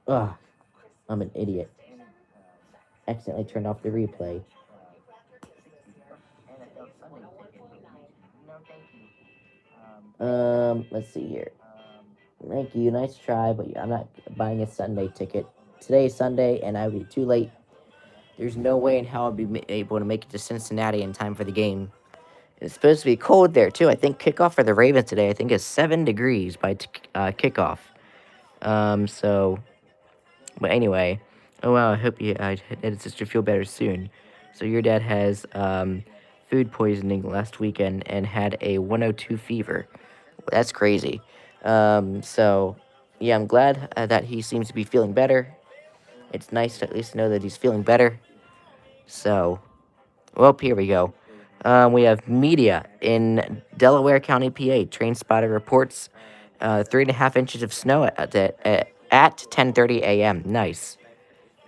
I'm an idiot. Accidentally turned off the replay. Let's see here. Thank you, nice try, but I'm not buying a Sunday ticket. Today is Sunday, and I would be too late. There's no way in hell I'll be able to make it to Cincinnati in time for the game. It's supposed to be cold there, too. I think kickoff for the Ravens today, I think, is 7 degrees by kickoff. So, but anyway. Oh, wow, I hope you, dad and sister feel better soon. So your dad has, food poisoning last weekend and had a 102 fever. That's crazy. So, yeah, I'm glad that he seems to be feeling better. It's nice to at least know that he's feeling better. So, well, here we go. We have media in Delaware County, PA. Train spotter reports 3.5 inches of snow at 10:30 a.m. Nice.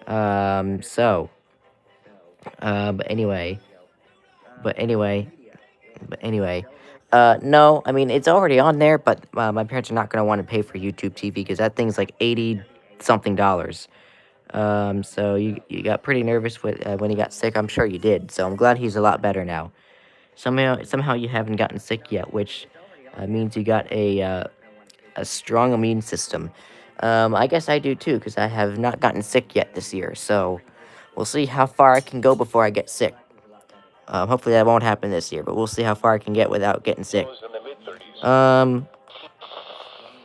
So, but anyway, no, I mean, it's already on there, but my parents are not going to want to pay for YouTube TV because that thing's like $80-something. So you got pretty nervous when he got sick. I'm sure you did. So I'm glad he's a lot better now. Somehow you haven't gotten sick yet, which means you got a a strong immune system. I guess I do too, because I have not gotten sick yet this year. So we'll see how far I can go before I get sick. Hopefully that won't happen this year, but we'll see how far I can get without getting sick. Lows in the mid-30s.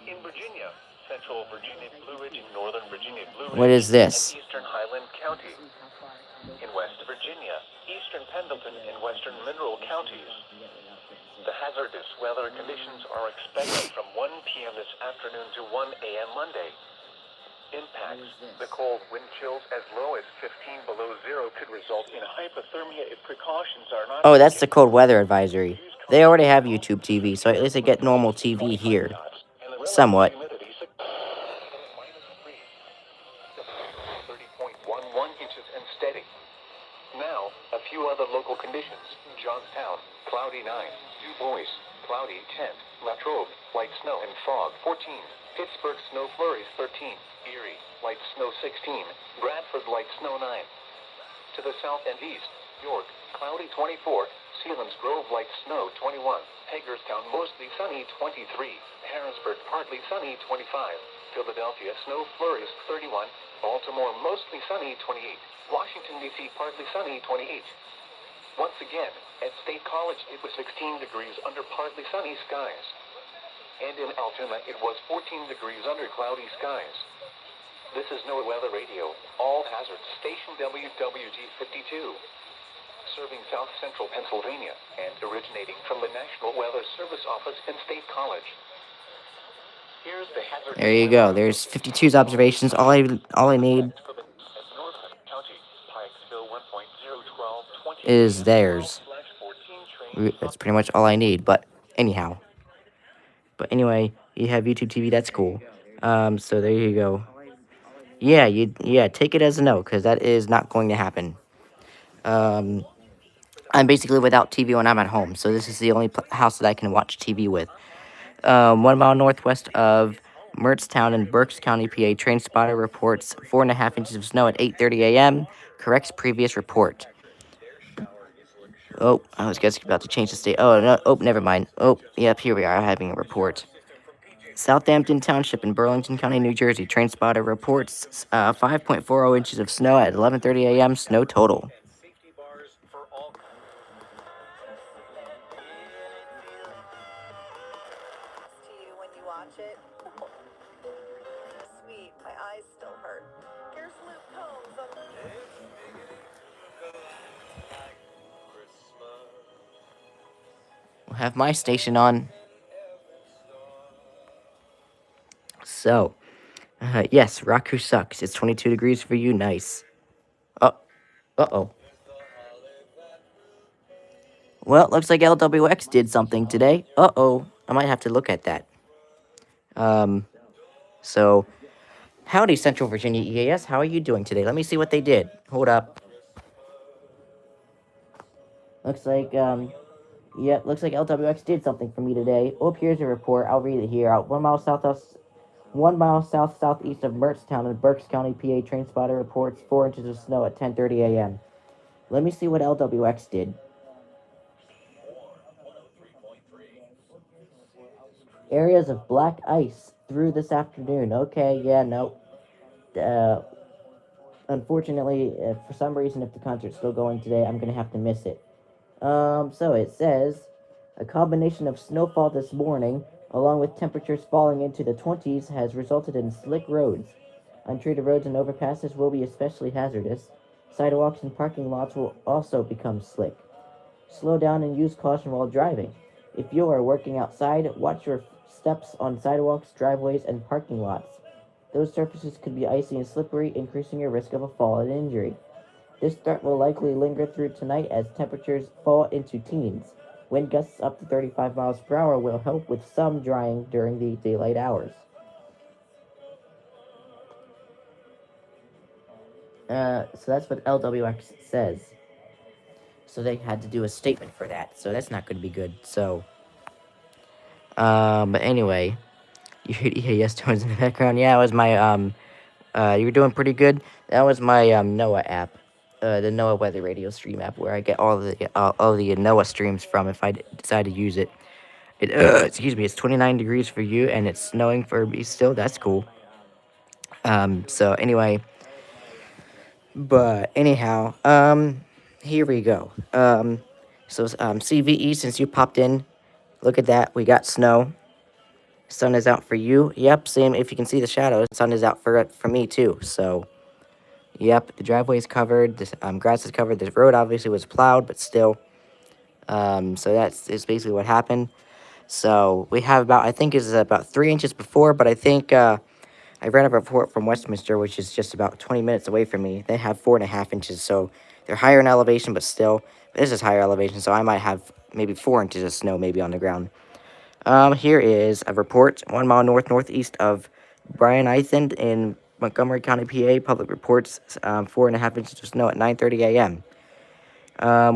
In Virginia, Central Virginia Blue Ridge, Northern Virginia Blue Ridge, What is this? and Eastern Highland County. In West Virginia, Eastern Pendleton, and Western Mineral Counties. The hazardous weather conditions are expected from 1 p.m. this afternoon to 1 a.m. Monday. Impacts. The cold wind chills as low as 15 below zero could result in hypothermia if precautions are not Oh, that's the taken. cold weather advisory. They already have YouTube TV, so at least I get normal TV here. And the relative Somewhat. humidity -3. 30.11 inches and steady. Now, a few other local conditions. Johnstown, cloudy 9. Du Bois, cloudy 10. Latrobe, light snow and fog 14. Pittsburgh, snow flurries 13. Erie, light snow 16. Bradford, light snow 9. To the south and east, York, cloudy 24. Selinsgrove, light snow 21. Hagerstown, mostly sunny 23. Harrisburg, partly sunny 25. Philadelphia, snow flurries 31. Baltimore, mostly sunny 28. Washington, D.C., partly sunny 28. Once again, at State College, it was 16 degrees under partly sunny skies. And in Altoona, it was 14 degrees under cloudy skies. This is NOAA Weather Radio, all hazards, station WWG 52. Serving south central Pennsylvania and originating from the National Weather Service Office in State College. Here's the hazard. There you go. There's 52's observations. All I need is theirs. That's pretty much all I need. But anyhow. But anyway, you have YouTube TV. That's cool. So there you go. Yeah, take it as a no, because that is not going to happen. I'm basically without TV when I'm at home, so this is the only house that I can watch TV with. 1 mile northwest of Mertztown in Berks County, PA, train spotter reports 4.5 inches of snow at 8:30 a.m. Corrects previous report. Oh, I was just about to change the state. Oh, no, never mind. Oh, yep, here we are having a report. Southampton Township in Burlington County, New Jersey. Train spotter reports 5.40 inches of snow at 11:30 a.m. Snow total. To you when you watch it. Sweet, my eyes still hurt. Here's Luke Combs on the... We'll have my station on. So, yes, Raku sucks. It's 22 degrees for you. Nice. Uh-oh. Well, looks like LWX did something today. Uh-oh. I might have to look at that. So, howdy, Central Virginia EAS. How are you doing today? Let me see what they did. Hold up. Looks like, looks like LWX did something for me today. Oh, here's a report. I'll read it here. 1 mile southeast of Mertztown in Berks County, PA, train spotter reports 4 inches of snow at 10:30 a.m. Let me see what LWX did. Areas of black ice through this afternoon. Okay, yeah, no. Unfortunately, for some reason, if the concert's still going today, I'm going to have to miss it. So it says, a combination of snowfall this morning, along with temperatures falling into the 20s, has resulted in slick roads. Untreated roads and overpasses will be especially hazardous. Sidewalks and parking lots will also become slick. Slow down and use caution while driving. If you are working outside, watch your steps on sidewalks, driveways, and parking lots. Those surfaces could be icy and slippery, increasing your risk of a fall and injury. This threat will likely linger through tonight as temperatures fall into teens. Wind gusts up to 35 miles per hour will help with some drying during the daylight hours. So that's what LWX says. So they had to do a statement for that. So that's not going to be good. So, but anyway, you heard EAS tones in the background. Yeah, it was my, you were doing pretty good. That was my, NOAA app. The NOAA Weather Radio stream app, where I get all the NOAA streams from if I decide to use it. Excuse me, it's 29 degrees for you, and it's snowing for me still. That's cool. So anyway, but anyhow, here we go. CVE, since you popped in, look at that. We got snow. Sun is out for you. Yep, same. If you can see the shadows, sun is out for me too. So, yep, the driveway is covered. This grass is covered. The road obviously was plowed, but still. So is basically what happened. So we have about, I think is about 3 inches before, but I think I read a report from Westminster, which is just about 20 minutes away from me. They have 4.5 inches, so they're higher in elevation, but still, this is higher elevation, so I might have maybe 4 inches of snow maybe on the ground. Here is a report 1 mile northeast of Bryan Island in Montgomery County, PA. Public reports 4.5 inches of snow at 9:30 a.m.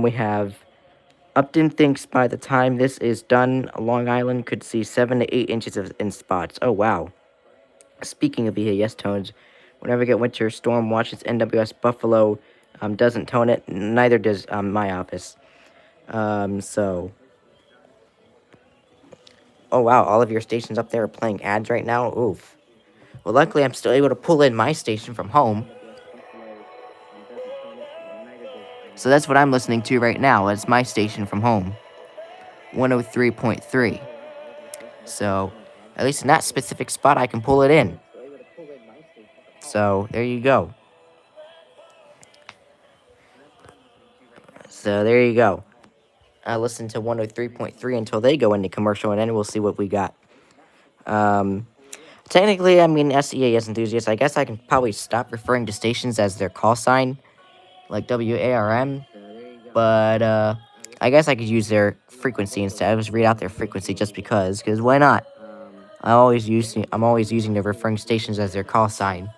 We have Upton thinks by the time this is done, Long Island could see 7 to 8 inches in spots. Oh, wow. Speaking of EAS tones, whenever I get winter storm watches, NWS Buffalo doesn't tone it. Neither does my office. So... Oh, wow, all of your stations up there are playing ads right now? Oof. Well, luckily, I'm still able to pull in my station from home. So that's what I'm listening to right now. It's my station from home. 103.3. So, at least in that specific spot, I can pull it in. So, there you go. So, there you go. I'll listen to 103.3 until they go into commercial, and then we'll see what we got. Technically, I mean, SEAS enthusiasts, I guess I can probably stop referring to stations as their call sign, like WARM, but, I guess I could use their frequency instead. I just read out their frequency just because why not? I'm always using the referring stations as their call sign.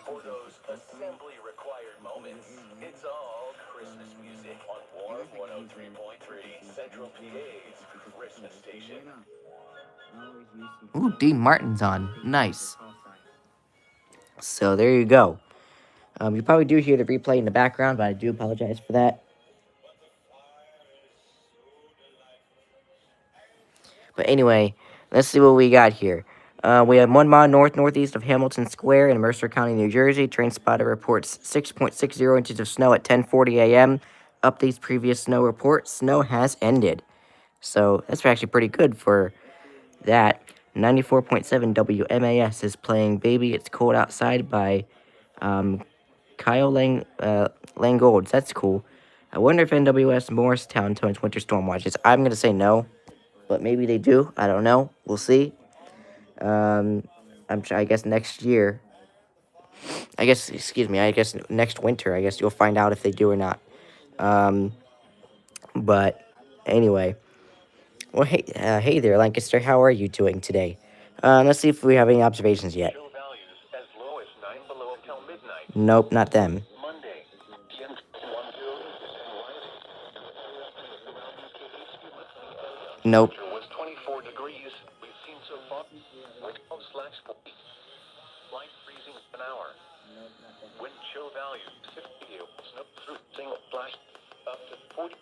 For those assembly required moments, it's all Christmas music on Warm 103.3, Central PA's Christmas station. Ooh, Dean Martin's on. Nice. So there you go. You probably do hear the replay in the background, but I do apologize for that. But anyway, let's see what we got here. We have 1 mile northeast of Hamilton Square in Mercer County, New Jersey. Train spotter reports 6.60 inches of snow at 10:40 a.m. Updates previous snow report. Snow has ended. So that's actually pretty good for that. 94.7 WMAS is playing Baby It's Cold Outside by Kyle Langolds. That's cool. I wonder if NWS Morristown tones winter storm watches. I'm going to say no, but maybe they do. I don't know. We'll see. I guess next year. I guess next winter. I guess you'll find out if they do or not. But anyway. Well, hey there, Lancaster. How are you doing today? Let's see if we have any observations yet. Chill values as low as 9 below until midnight. Nope, not them. Monday, PM 12 Nope. temperature was 24 degrees. We've seen so far. Wind 12/40. Light freezing an hour. Wind chill value 60. Snow through single flash up to 40.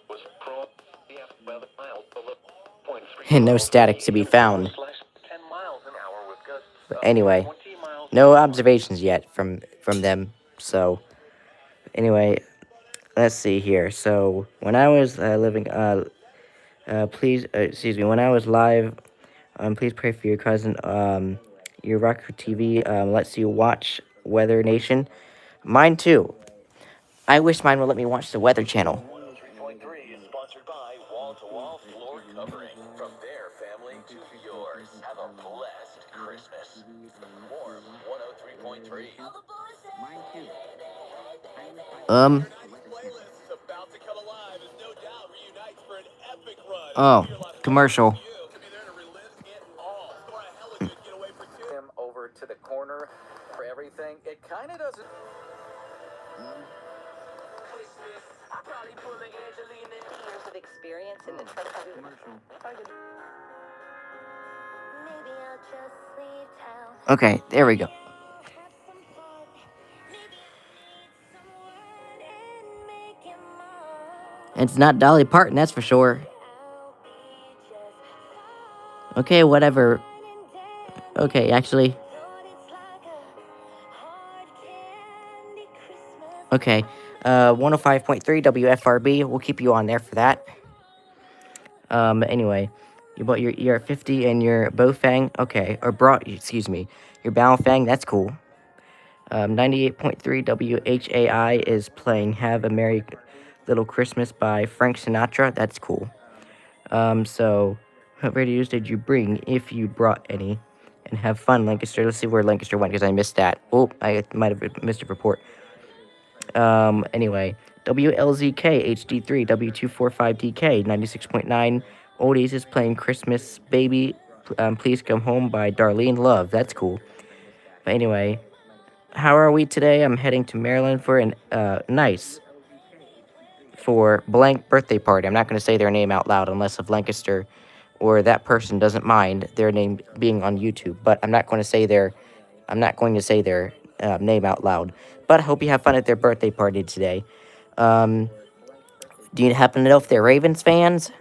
Was pro. Yeah, well, the miles below 0.3. No static to be found. 10 miles an hour with gusts. But anyway, no observations yet from them. So anyway, let's see here. So when I was when I was live, please pray for your cousin. Your Roku TV lets you watch Weather Nation. Mine too. I wish mine would let me watch the Weather Channel. 103.3 is sponsored by Wall to Wall Floor Covering. From their family to yours. Have a blessed Christmas. Warm 103.3. Oh, commercial. Him over to the corner for everything. It kind of doesn't. Years of experience in the truck. Okay, there we go. It's not Dolly Parton, that's for sure. Okay, whatever. Okay, actually. Okay. 105.3 WFRB. We'll keep you on there for that. Anyway. You bought your ER50 and your Bofang. Okay. Or brought, excuse me. Your Baofeng. That's cool. 98.3 WHAI is playing Have a Merry Little Christmas by Frank Sinatra. That's cool. So, what radios did you bring, if you brought any? And have fun, Lancaster. Let's see where Lancaster went, because I missed that. Oh, I might have missed a report. Anyway, WLZK HD3 W245DK 96.9 Oldies is playing Christmas Baby. Please Come Home by Darlene Love. That's cool. But anyway, how are we today? I'm heading to Maryland for an nice for blank birthday party. I'm not going to say their name out loud unless if Lancaster or that person doesn't mind their name being on YouTube. But I'm not going to say their name out loud. But I hope you have fun at their birthday party today. Do you happen to know if they're Ravens fans?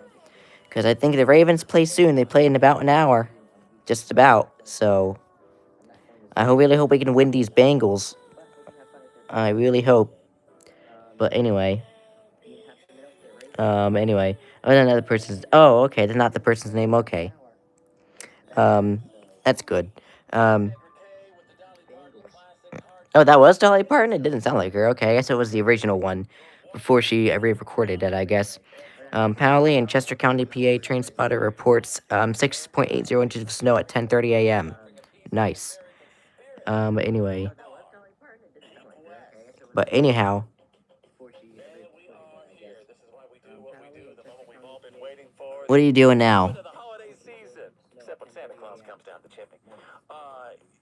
Because I think the Ravens play soon. They play in about an hour. Just about. So, I really hope we can win these Bengals. I really hope. But anyway. Anyway. Oh, another person's... Oh, okay. That's not the person's name. Okay. That's good. Oh, that was Dolly Parton? It didn't sound like her. Okay, I guess it was the original one. Before she re-recorded it, I guess. Powley in Chester County, PA, train spotter reports 6.80 inches of snow at 10:30 a.m. Nice. Anyway. But anyhow. What are you doing now? The holiday season. Except when Santa Claus comes down the chimney.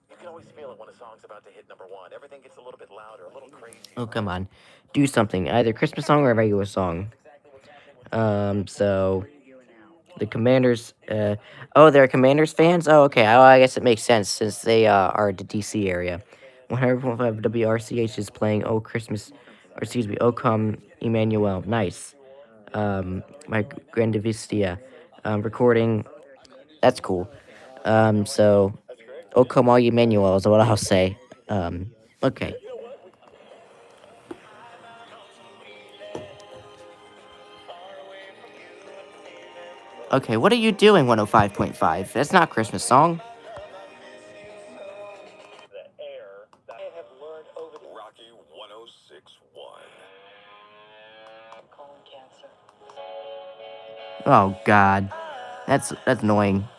You can always feel it when a song's about to hit number one. Everything gets a little bit louder, a little crazy. Oh, come on. Do something. Either Christmas song or a regular song. So... The Commanders, oh, they're Commanders fans? Oh, okay. Oh, I guess it makes sense since they are the DC area. 100.5 WRCH is playing Oh Christmas, or excuse me, Oh Come Emmanuel. Nice. My Grandavista, recording. That's cool. So, Oh Come All Emmanuel is what I'll say. Okay. Okay, what are you doing, 105.5? That's not a Christmas song. The air that I have learned over the Rocky 106.1. Colon cancer. Oh, God. That's annoying.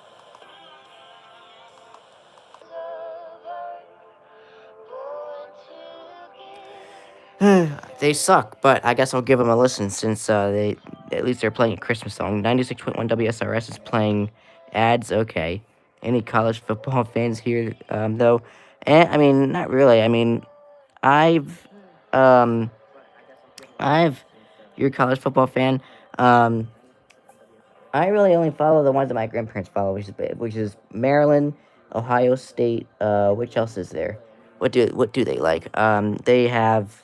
They suck, but I guess I'll give them a listen since they at least they're playing a Christmas song. 96.1 WSRS is playing ads. Okay. Any college football fans here, though? I mean, not really. I mean, I've, you're a college football fan. I really only follow the ones that my grandparents follow, which is Maryland, Ohio State. Which else is there? What do they like? They have.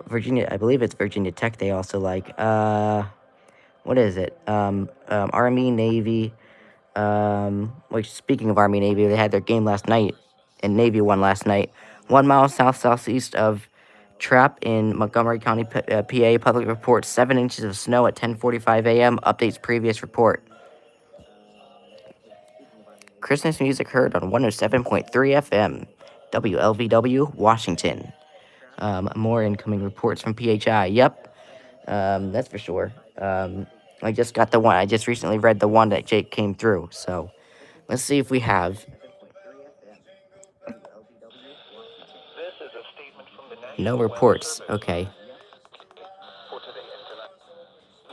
Virginia, I believe it's Virginia Tech they also like. What is it? Army, Navy. Which, speaking of Army, Navy, they had their game last night, and Navy won last night. 1 mile southeast of Trapp in Montgomery County, PA. Public report 7 inches of snow at 10:45 a.m. Updates previous report. Christmas music heard on 107.3 FM. WLVW, Washington. More incoming reports from PHI. Yep, that's for sure. I just got the one. I just recently read the one that Jake came through. So let's see if we have. This is a statement from the National No Weather reports. Service. Okay. For today and tonight.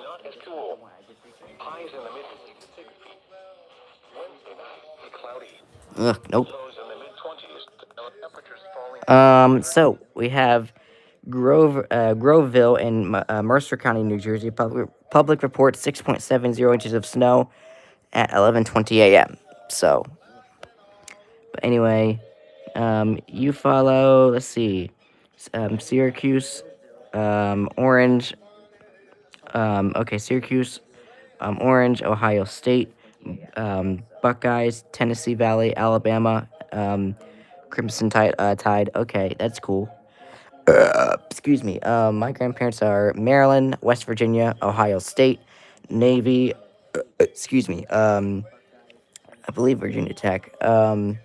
Not as cool. Highs in the mid 6 feet. Wednesday night, cloudy. Ugh. Nope. Lows in the mid 20s. Temperatures falling. So we have Groveville in Mercer County, New Jersey. Public report 6.70 inches of snow at 11:20 a.m. So, but anyway, you follow. Let's see, Syracuse, Orange. Okay, Syracuse, Orange, Ohio State, Buckeyes, Tennessee Valley, Alabama, Crimson Tide. Okay, that's cool. Excuse me. My grandparents are Maryland, West Virginia, Ohio State, Navy. Excuse me. I believe Virginia Tech. I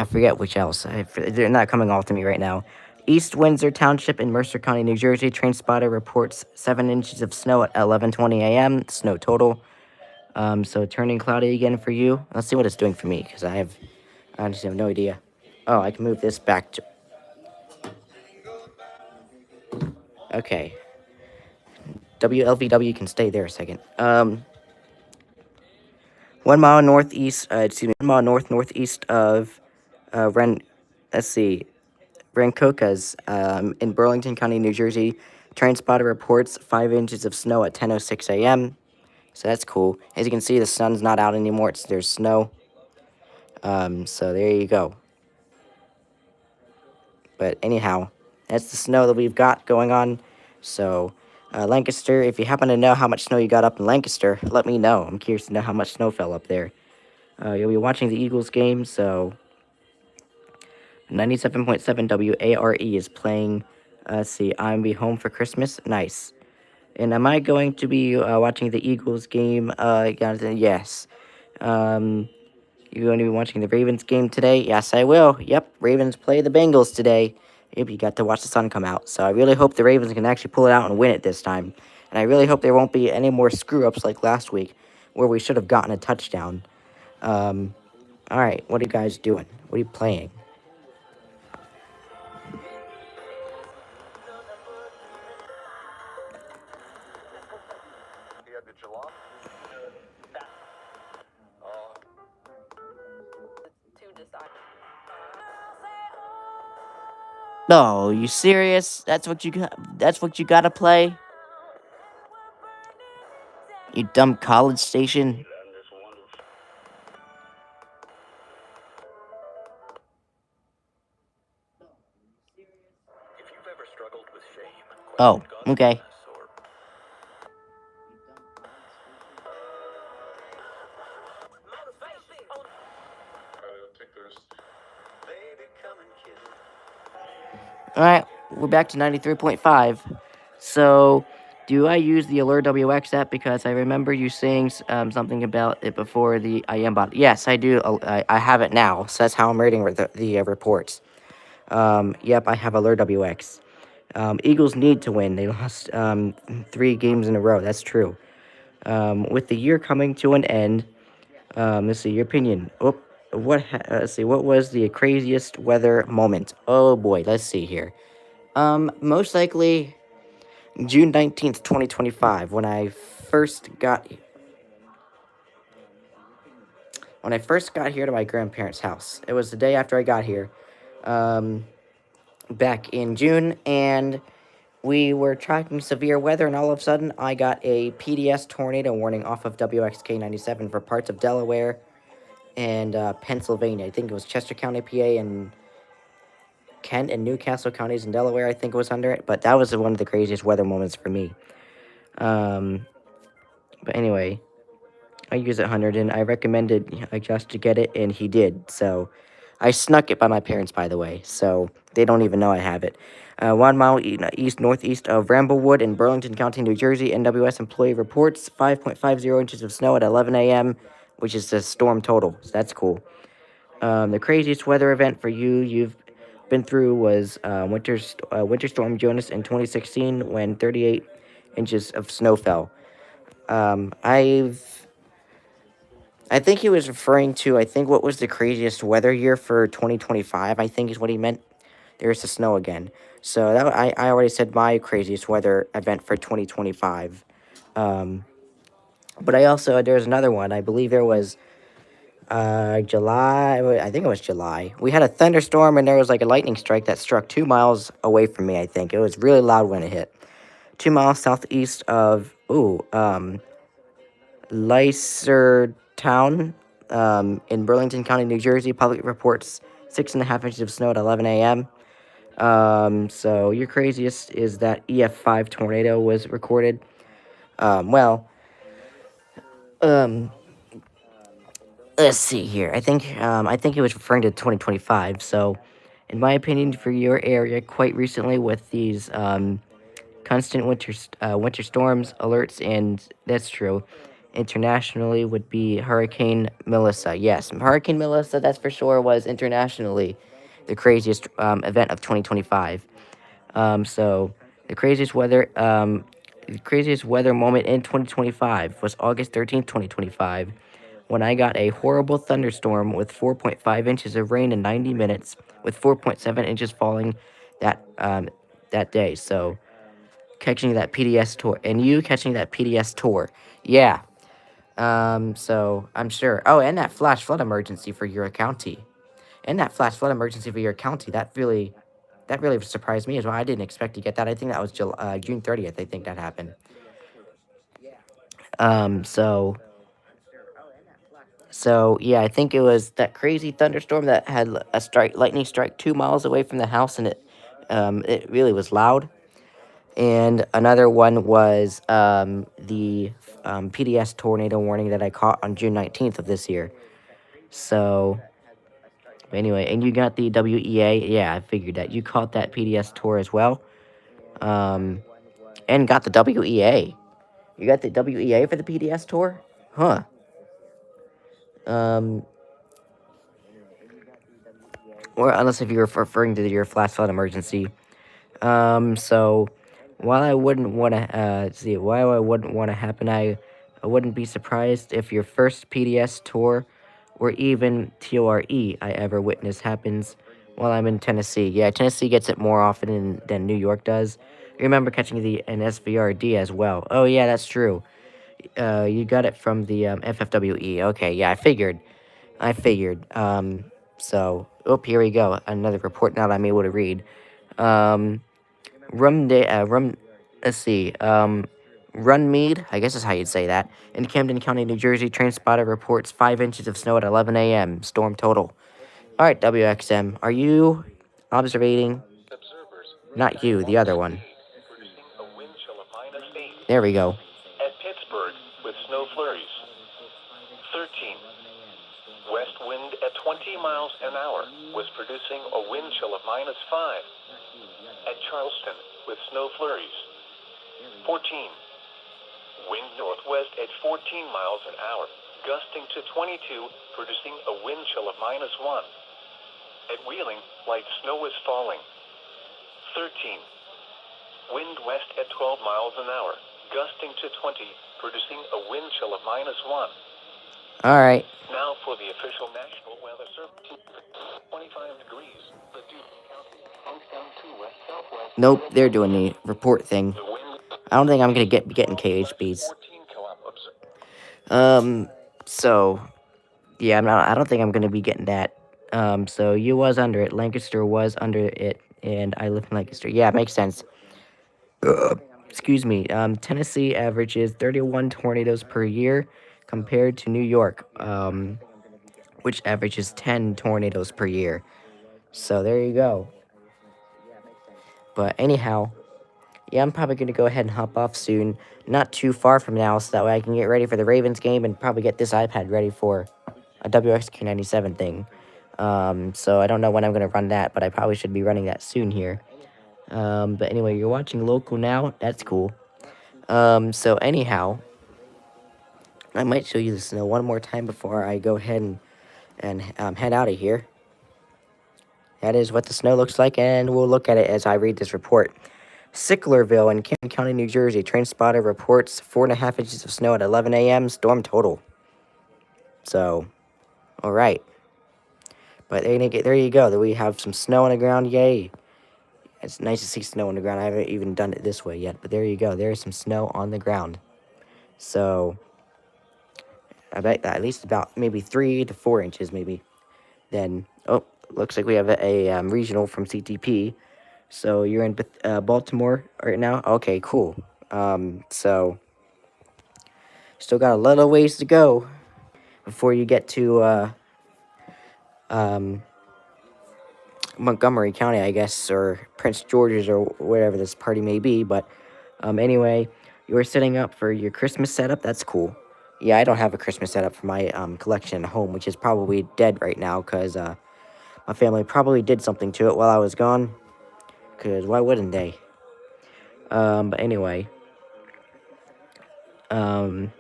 forget which else. They're not coming all to me right now. East Windsor Township in Mercer County, New Jersey. Train spotter reports 7 inches of snow at 11:20 a.m. Snow total. So turning cloudy again for you. Let's see what it's doing for me, because I just have no idea. Oh, I can move this back to. Okay. WLVW can stay there a second. 1 mile northeast. 1 mile northeast of Ren. Let's see. Rancocas, in Burlington County, New Jersey. Train spotter reports 5 inches of snow at 10:06 a.m. So that's cool. As you can see, the sun's not out anymore. There's snow. So there you go. But anyhow, that's the snow that we've got going on. So, Lancaster, if you happen to know how much snow you got up in Lancaster, let me know. I'm curious to know how much snow fell up there. You'll be watching the Eagles game, so 97.7 WARE is playing. Let's see, I'm be home for Christmas. Nice. And am I going to be watching the Eagles game? Yes. You're going to be watching the Ravens game today? Yes, I will. Yep, Ravens play the Bengals today. Yep, you got to watch the sun come out. So I really hope the Ravens can actually pull it out and win it this time. And I really hope there won't be any more screw-ups like last week, where we should have gotten a touchdown. All right, what are you guys doing? What are you playing? To decide. No, you serious? That's what you got? That's what you gotta play? You dumb college station? If you've ever struggled with shame, Oh, questioned okay. godliness, or Alright, we're back to 93.5. So, do I use the Alert WX app? Because I remember you saying something about it before the IM bot. Yes, I do. I have it now, so that's how I'm reading the reports. Yep, I have Alert WX. Eagles need to win. They lost 3 games in a row. That's true. With the year coming to an end, let's see, your opinion. Let's see, what was the craziest weather moment? Oh boy, let's see here. Most likely June 19th, 2025, when I first got here to my grandparents' house. It was the day after I got here, back in June, and we were tracking severe weather, and all of a sudden, I got a PDS tornado warning off of WXK97 for parts of Delaware and Pennsylvania. I think it was Chester County, PA, and Kent and Newcastle counties in Delaware, I think it was under it. But that was one of the craziest weather moments for me. But anyway, I use it 100, and I recommended Josh to get it, and he did. So I snuck it by my parents, by the way, so they don't even know I have it. 1 mile northeast of Bramblewood in Burlington County, New Jersey. NWS employee reports 5.50 inches of snow at 11 a.m., which is the storm total. So that's cool. The craziest weather event for you've been through was Winter Storm Jonas in 2016, when 38 inches of snow fell. I think he was referring to, I think, what was the craziest weather year for 2025, I think is what he meant. There's the snow again. So that I already said my craziest weather event for 2025. But there's another one. I believe there was July, I think it was July. We had a thunderstorm, and there was like a lightning strike that struck 2 miles away from me, I think. It was really loud when it hit. 2 miles southeast of, Leicestertown, in Burlington County, New Jersey. Public reports 6.5 inches of snow at 11 a.m. So your craziest is that EF5 tornado was recorded. Well, Um, let's see here. I think it was referring to 2025. So, in my opinion, for your area, quite recently with these constant winter storms alerts, and that's true. Internationally would be Hurricane Melissa. Yes, Hurricane Melissa, that's for sure, was internationally the craziest event of 2025. So the craziest weather moment in 2025 was August 13th, 2025, when I got a horrible thunderstorm with 4.5 inches of rain in 90 minutes, with 4.7 inches falling that day. So catching that PDS tour, and you catching that PDS tour, yeah. So I'm sure. Oh, and that flash flood emergency for your county, that really surprised me as well. I didn't expect to get that. I think that was June 30th. I think that happened. Um, so, so yeah, I think it was that crazy thunderstorm that had lightning strike 2 miles away from the house, and it really was loud. And another one was the PDS tornado warning that I caught on June 19th of this year. So, anyway, and you got the WEA. Yeah, I figured that. You caught that PDS tour as well. And got the WEA. You got the WEA for the PDS tour? Huh. Um, or unless if you're referring to your flash flood emergency. So while I wouldn't want to while I wouldn't want to happen, I wouldn't be surprised if your first PDS tour or even TORE I ever witnessed happens while I'm in Tennessee. Yeah, Tennessee gets it more often than New York does. I remember catching an SVRD as well. Oh yeah, that's true. You got it from the FFWE. Okay, yeah, I figured. Here we go. Another report now that I'm able to read. Um, let's see. Runmead, I guess is how you'd say that. In Camden County, New Jersey, TrainSpotter reports 5 inches of snow at 11 a.m. Storm total. All right, WXM, are you observing? Observers Not you, the other one. producing a wind chill of -8 There we go. at Pittsburgh with snow flurries. 13. West wind at 20 miles an hour was producing a wind chill of -5 at Charleston with snow flurries. 14. Wind northwest at 14 miles an hour, gusting to 22, producing a wind chill of -1. At Wheeling, light snow is falling. 13. Wind west at 12 miles an hour, gusting to 20, producing a wind chill of -1. All right. Now for the official National Weather Service. 25 degrees. The Duke County. Winds down to west-southwest. Nope, they're doing the report thing. The wind I don't think I'm gonna be getting KHBs. 14 km. So yeah, I don't think I'm gonna be getting that. So you was under it. Lancaster was under it, and I live in Lancaster. Yeah, it makes sense. Excuse me. Tennessee averages 31 tornadoes per year, compared to New York, which averages 10 tornadoes per year. So there you go. But anyhow, yeah, I'm probably gonna go ahead and hop off soon. Not too far from now, so that way I can get ready for the Ravens game and probably get this iPad ready for a WXQ97 thing. So I don't know when I'm gonna run that, but I probably should be running that soon here. But anyway, you're watching local now. That's cool. So anyhow, I might show you the snow one more time before I go ahead and head out of here. That is what the snow looks like, and we'll look at it as I read this report. Sicklerville in Camden County, New Jersey. TrainSpotter reports 4.5 inches of snow at 11 a.m. Storm total. So, all right. But there you go. We have some snow on the ground. Yay. It's nice to see snow on the ground. I haven't even done it this way yet. But there you go. There is some snow on the ground. So, I bet that at least about maybe 3 to 4 inches maybe. Then, oh, looks like we have a regional from CTP. So, you're in Baltimore right now? Okay, cool. So, still got a little ways to go before you get to, Montgomery County, I guess, or Prince George's, or whatever this party may be. But anyway, you are setting up for your Christmas setup. That's cool. yeah, I don't have a Christmas setup for my collection at home, which is probably dead right now because my family probably did something to it while I was gone. Because why wouldn't they? But anyway, um,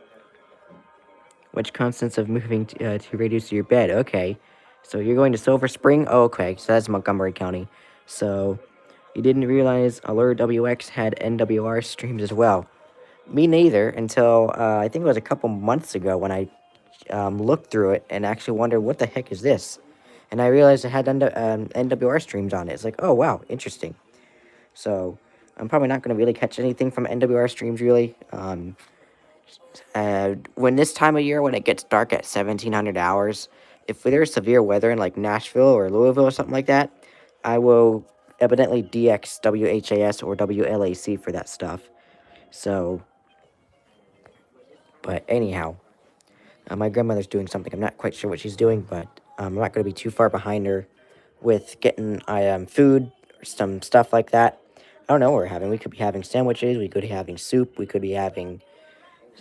which constants of moving to reduce your bed? Okay, so you're going to Silver Spring. Oh, okay, so that's Montgomery County. So you didn't realize Allure WX had NWR streams as well. Me neither until I think it was a couple months ago when I looked through it and actually wondered what the heck is this, and I realized it had NWR streams on it. It's like, oh wow, interesting. So I'm probably not going to really catch anything from NWR streams really. When this time of year, when it gets dark at 1700 hours, if there's severe weather in like Nashville or Louisville or something like that, I will evidently DX WHAS or WLAC for that stuff. So, but anyhow, my grandmother's doing something. I'm not quite sure what she's doing, but I'm not going to be too far behind her with getting food or some stuff like that. I don't know what we're having. We could be having sandwiches. We could be having soup. We could be having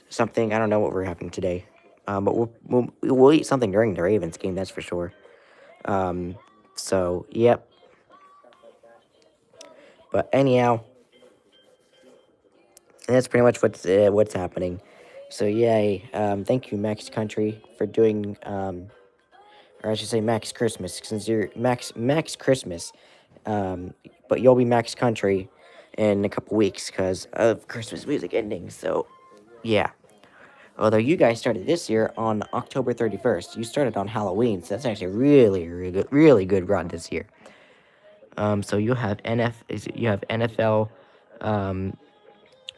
something. I don't know what we're having today. But we'll eat something during the Ravens game, that's for sure. So, yep. But anyhow, that's pretty much what's happening. So, yay. Thank you, Max Country, for doing, or I should say Max Christmas, since you're Max Christmas. But you'll be Max Country in a couple weeks because of Christmas music ending. So, yeah. Although you guys started this year on October 31st. You started on Halloween, so that's actually really good run this year. So you have NFL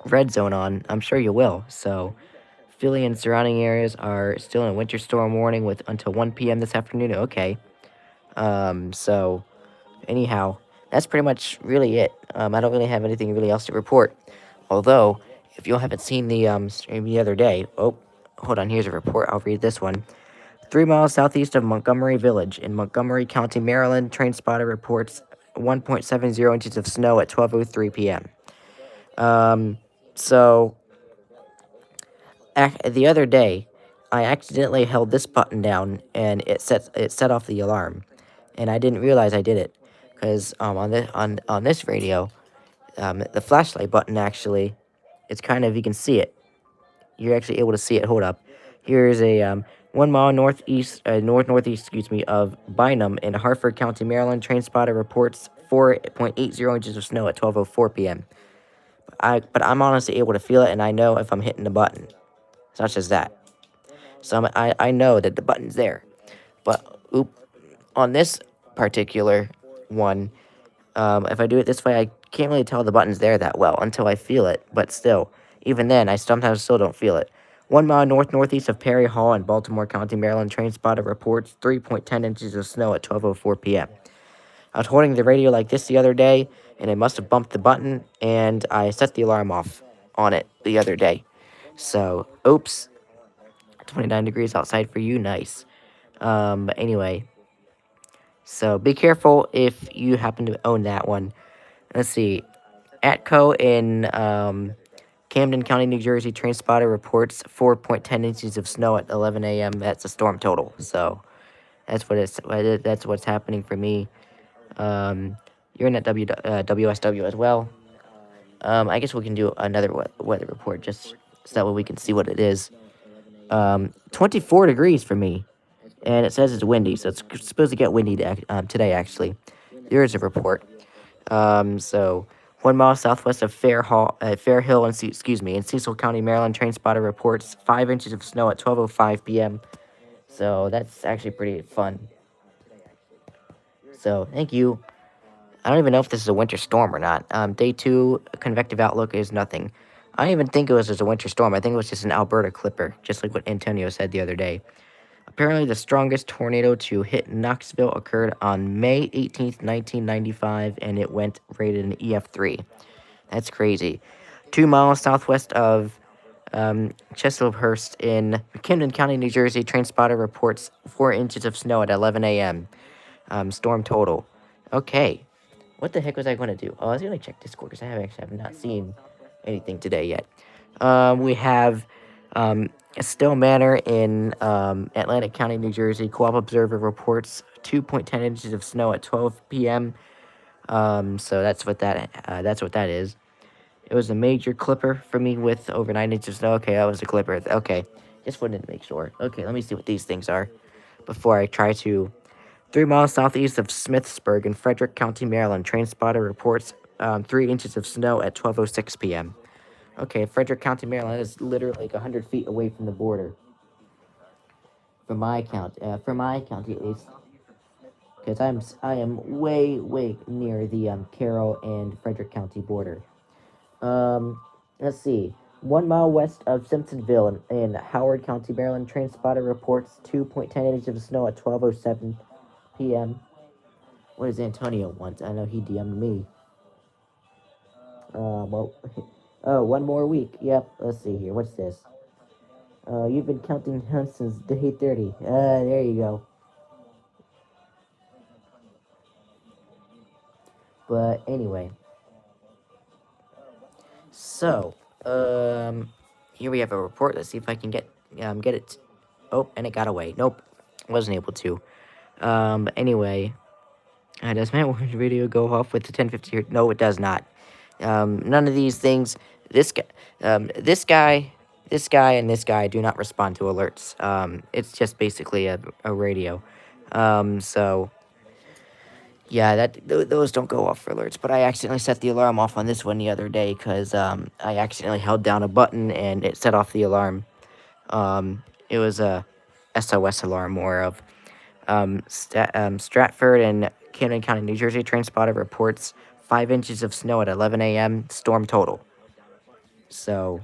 Red Zone on. I'm sure you will. So Philly and surrounding areas are still in winter storm warning with until 1 p.m. this afternoon. Okay. So anyhow, that's pretty much really it. I don't really have anything really else to report. Although, if you haven't seen the stream the other day, oh, hold on, here's a report. I'll read this one. 3 miles southeast of Montgomery Village in Montgomery County, Maryland, train spotter reports 1.70 inches of snow at 12:03 p.m. So the other day, I accidentally held this button down and it set off the alarm, and I didn't realize I did it because on this radio, the flashlight button actually, it's kind of, you can see it. You're actually able to see it. Hold up. Here's a 1 mile northeast of Bynum in Harford County, Maryland. Train spotter reports 4.80 inches of snow at 12:04 p.m. But I'm honestly able to feel it, and I know if I'm hitting the button, such as that. So I know that the button's there. But on this particular one, if I do it this way, I can't really tell the button's there that well until I feel it. But still, even then, I sometimes still don't feel it. 1 mile northeast of Perry Hall in Baltimore County, Maryland, train spotter reports 3.10 inches of snow at 12:04 p.m. I was holding the radio like this the other day, and I must have bumped the button, and I set the alarm off on it the other day. So, oops. 29 degrees outside for you, nice. But anyway, so be careful if you happen to own that one. Let's see. Atco in Camden County, New Jersey, train spotter reports 4.10 inches of snow at 11 a.m. That's a storm total. So that's what's happening for me. You're in at WSW as well. I guess we can do another weather report just so that way we can see what it is. 24 degrees for me, and it says it's windy, so it's supposed to get windy today, actually. There is a report. So 1 mile southwest of Fair Hill in Cecil County, Maryland, train spotter reports 5 inches of snow at 12:05 p.m. So that's actually pretty fun. So thank you. I don't even know if this is a winter storm or not. Day 2, convective outlook is nothing. I don't even think it was just a winter storm. I think it was just an Alberta clipper, just like what Antonio said the other day. Apparently, the strongest tornado to hit Knoxville occurred on May 18th, 1995, and it went rated an EF3. That's crazy. 2 miles southwest of Chislehurst in Camden County, New Jersey, train spotter reports 4 inches of snow at 11 a.m. Storm total. Okay. What the heck was I going to do? Oh, I was going to check Discord because I have not seen anything today yet. We have Still Manor in Atlantic County, New Jersey. Co-op Observer reports 2.10 inches of snow at 12 p.m. So that's what that is. It was a major clipper for me with over 9 inches of snow. Okay, that was a clipper. Okay, just wanted to make sure. Okay, let me see what these things are before I try to. 3 miles southeast of Smithsburg in Frederick County, Maryland. Train spotter reports 3 inches of snow at 12:06 p.m. Okay, Frederick County, Maryland is literally like 100 feet away from the border. For my county at least, because I am way near the Carroll and Frederick County border. Let's see. 1 mile west of Simpsonville in Howard County, Maryland, train spotter reports 2.10 inches of snow at 12:07 p.m. What does Antonio want? I know he DM'd me. Well, oh, 1 more week. Yep. Let's see here. What's this? You've been counting down since day 30. There you go. But anyway. So, here we have a report. Let's see if I can get it. Oh, and it got away. Nope, wasn't able to. But anyway, does my video go off with the 1050 here? No, it does not. None of these things. This guy, and this guy do not respond to alerts. It's just basically a radio. So. Yeah, those don't go off for alerts, but I accidentally set the alarm off on this one the other day because I accidentally held down a button and it set off the alarm. It was a SOS alarm, more of. Stratford and Camden County, New Jersey, train spotter reports 5 inches of snow at 11 a.m. Storm total. So,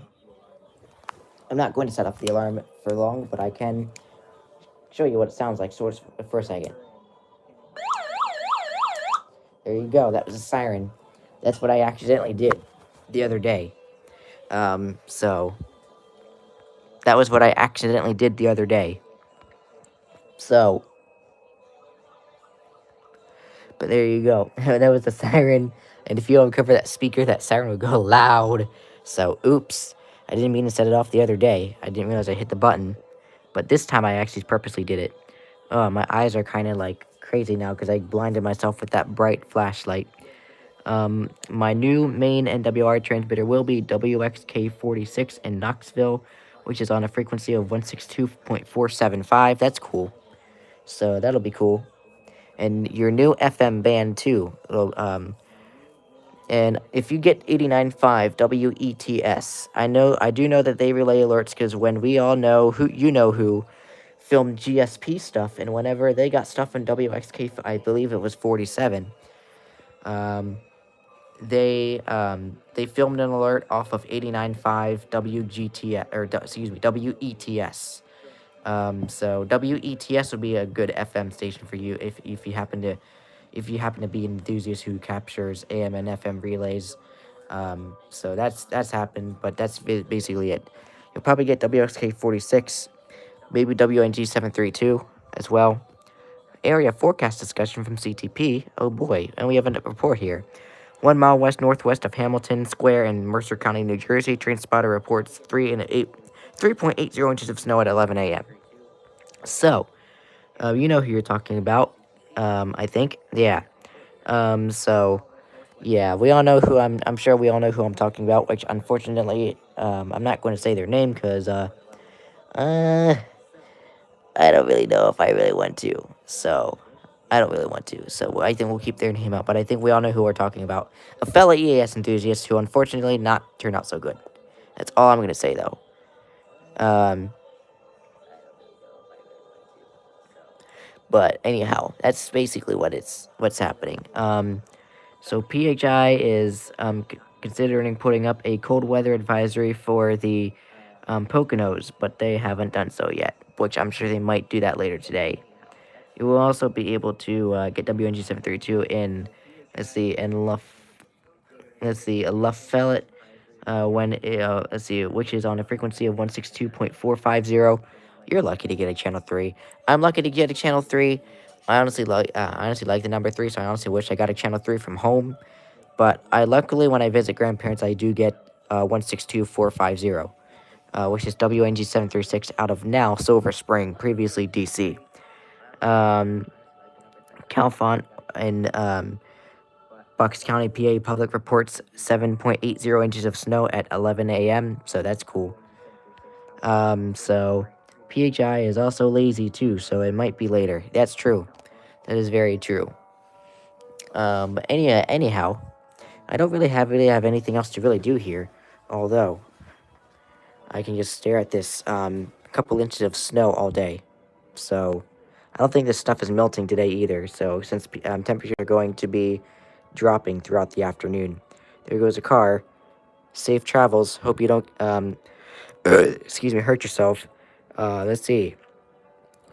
I'm not going to set off the alarm for long, but I can show you what it sounds like for a second. There you go. That was a siren. That's what I accidentally did the other day. So that was what I accidentally did the other day. So, but there you go. That was a siren. And if you uncover that speaker, that siren would go loud. So, oops. I didn't mean to set it off the other day. I didn't realize I hit the button. But this time I actually purposely did it. Oh, my eyes are kind of like crazy now because I blinded myself with that bright flashlight. My new main NWR transmitter will be WXK46 in Knoxville, which is on a frequency of 162.475. That's cool. So that'll be cool. And your new FM band too. And if you get 89.5 WETS, I do know that they relay alerts because when we all know who filmed GSP stuff, and whenever they got stuff in WXK, I believe it was 47. They filmed an alert off of 89.5 WETS. So WETS would be a good FM station for you if you happen to be an enthusiast who captures AM and FM relays. So that's happened, but that's basically it. You'll probably get WXK 46, maybe WNG 732 as well. Area forecast discussion from CTP. Oh boy, and we have a report here. 1 mile west-northwest of Hamilton Square in Mercer County, New Jersey, train spotter reports 3.80 inches of snow at 11 a.m. So, you know who you're talking about, I think. Yeah. So, yeah, we all know who I'm sure we all know who I'm talking about, which, unfortunately, I'm not going to say their name, because, I don't really know if I really want to, so... I don't really want to, so I think we'll keep their name out, but I think we all know who we're talking about. A fellow EAS enthusiast who unfortunately not turned out so good. That's all I'm going to say, though. But anyhow, that's basically what's happening. So PHI is considering putting up a cold weather advisory for the Poconos, but they haven't done so yet, which I'm sure they might do that later today. You will also be able to get WNG 732 in, LaFayette, which is on a frequency of 162.450. You're lucky to get a channel 3. I'm lucky to get a channel 3. I honestly like the number 3, so I honestly wish I got a channel 3 from home. But luckily when I visit grandparents, I do get 162.450. which is WNG736 out of now Silver Spring, previously DC. Calfont in Bucks County, PA, public reports 7.80 inches of snow at 11 a.m., so that's cool. So PHI is also lazy too, so it might be later. That's true. That is very true. But anyhow, I don't really have anything else to really do here, although I can just stare at this couple inches of snow all day. So I don't think this stuff is melting today either. So since temperatures are going to be dropping throughout the afternoon, there goes a car. Safe travels. Hope you don't excuse me, hurt yourself. Let's see.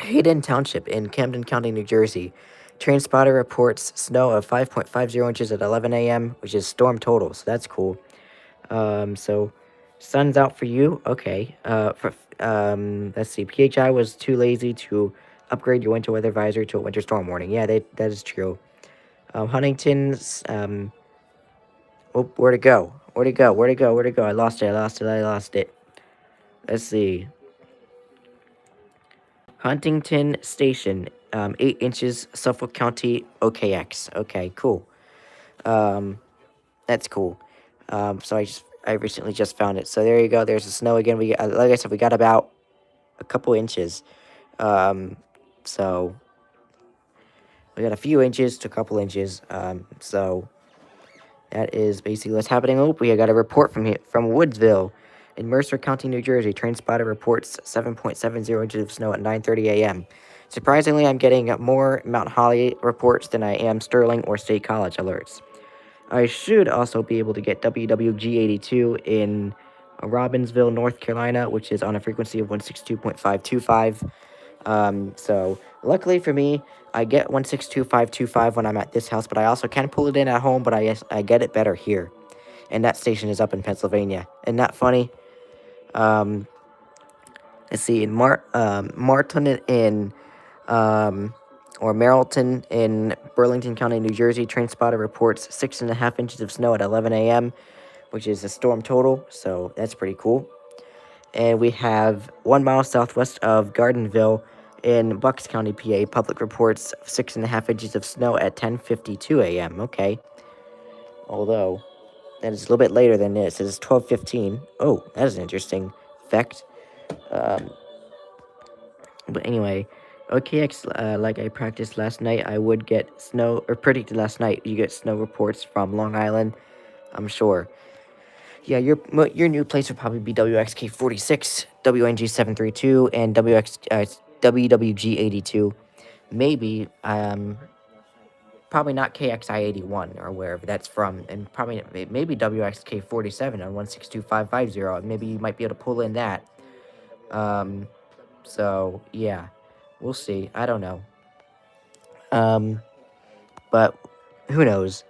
Hayden Township in Camden County, New Jersey. Train spotter reports snow of 5.50 inches at 11 a.m., which is storm total, so that's cool. So sun's out for you. Okay. Let's see. PHI was too lazy to upgrade your winter weather advisory to a winter storm warning. Yeah, that is true. Huntington's, oh, where'd it go? Where'd it go? Where'd it go? Where'd it go? I lost it. Let's see. Huntington Station, 8 inches, Suffolk County, OKX. Okay, cool. That's cool. So I recently just found it. So there you go. There's the snow again. Like I said, we got about a couple inches. So we got a few inches to a couple inches. So that is basically what's happening. Oh, we got a report from Woodsville in Mercer County, New Jersey. Train spotter reports 7.70 inches of snow at 9:30 a.m. Surprisingly, I'm getting more Mount Holly reports than I am Sterling or State College alerts. I should also be able to get WWG82 in Robbinsville, North Carolina, which is on a frequency of 162.525. So luckily for me, I get 162.525 when I'm at this house, but I also can pull it in at home, but I get it better here. And that station is up in Pennsylvania. Isn't that funny? Let's see, in Martin in or Marlton in Burlington County, New Jersey, train spotter reports 6.5 inches of snow at 11 a.m., which is a storm total, so that's pretty cool. And we have 1 mile southwest of Gardenville in Bucks County, PA, public reports 6.5 inches of snow at 10:52 a.m. Okay. Although, that is a little bit later than this. It is 12:15. Oh, that is an interesting fact. But anyway, OKX, like I practiced last night, I would get snow, or predicted last night, you get snow reports from Long Island, I'm sure. Yeah, your new place would probably be WXK46, WNG732, and WWG82. Maybe, probably not KXI81 or wherever that's from, and probably maybe WXK47 on 162.550. Maybe you might be able to pull in that. So yeah, we'll see. I don't know. But who knows?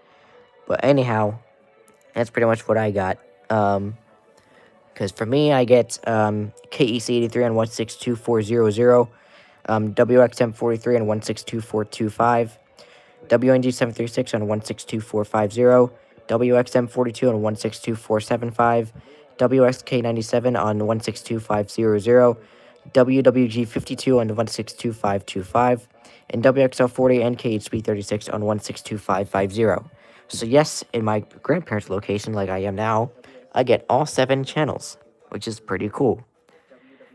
But anyhow, that's pretty much what I got. Because for me, I get KEC83 on 162.400, WXM43 on 162.425, WNG736 on 162.450, WXM42 on 162.475, WXK97 on 162.500, WWG52 on 162.525, and WXL40 and KHB36 on 162.550. So yes, in my grandparents' location, like I am now, I get all 7 channels, which is pretty cool.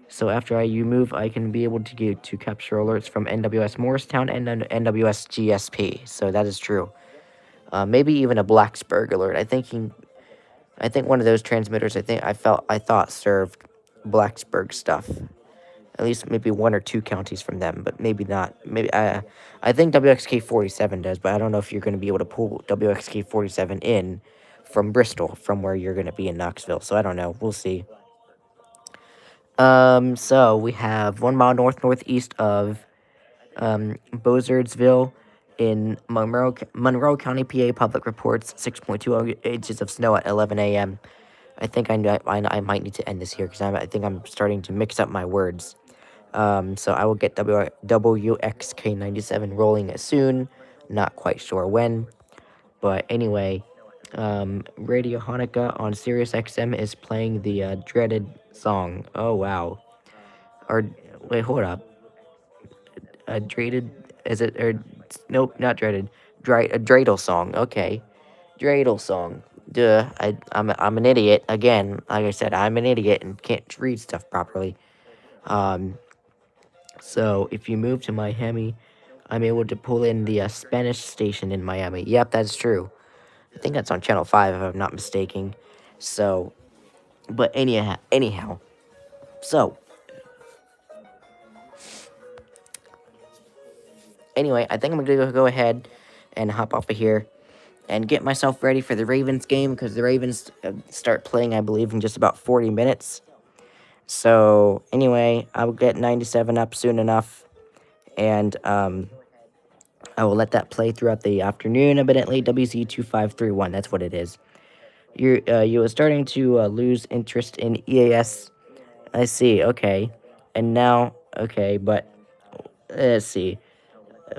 So after you move, I can be able to capture alerts from NWS Morristown and NWS GSP. So that is true. Maybe even a Blacksburg alert. I think one of those transmitters. I thought served Blacksburg stuff. At least maybe 1 or 2 counties from them, but maybe not. Maybe I think WXK47 does, but I don't know if you're going to be able to pull WXK47 in from Bristol, from where you're going to be in Knoxville. So I don't know. We'll see. So we have 1 mile northeast of Bozardsville in Monroe County, PA, public reports 6.2 inches of snow at 11 a.m. I think I might need to end this here because I think I'm starting to mix up my words. So I will get WXK97 rolling soon. Not quite sure when. But anyway, Radio Hanukkah on Sirius XM is playing the dreaded song. Oh wow. Or wait, hold up. Dreaded is it or nope, not dreaded. A dreidel song. Okay. Dreidel song. Duh. I'm an idiot again. Like I said, I'm an idiot and can't read stuff properly. So if you move to Miami, I'm able to pull in the Spanish station in Miami. Yep, that's true. I think that's on Channel 5 if I'm not mistaken. So, but anyhow. So, anyway, I think I'm going to go ahead and hop off of here and get myself ready for the Ravens game because the Ravens start playing, I believe, in just about 40 minutes. So, anyway, I will get 97 up soon enough, and I will let that play throughout the afternoon. Evidently, WZ2531, that's what it is. You are starting to lose interest in EAS. I see, okay. And now, okay, but let's see.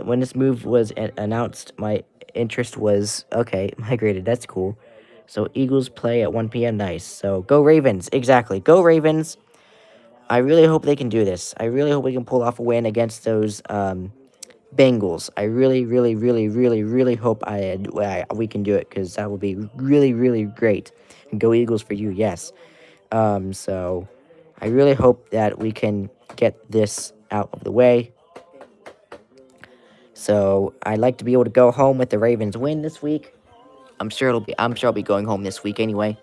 When this move was announced, my interest was, okay, migrated. That's cool. So Eagles play at 1 p.m. Nice. So go Ravens. Exactly. Go Ravens. I really hope they can do this. I really hope we can pull off a win against those Bengals. I really, really, really, really, really hope we can do it because that will be really, really great. And go Eagles for you, yes. So I really hope that we can get this out of the way. So I'd like to be able to go home with the Ravens win this week. I'm sure I'll be going home this week anyway.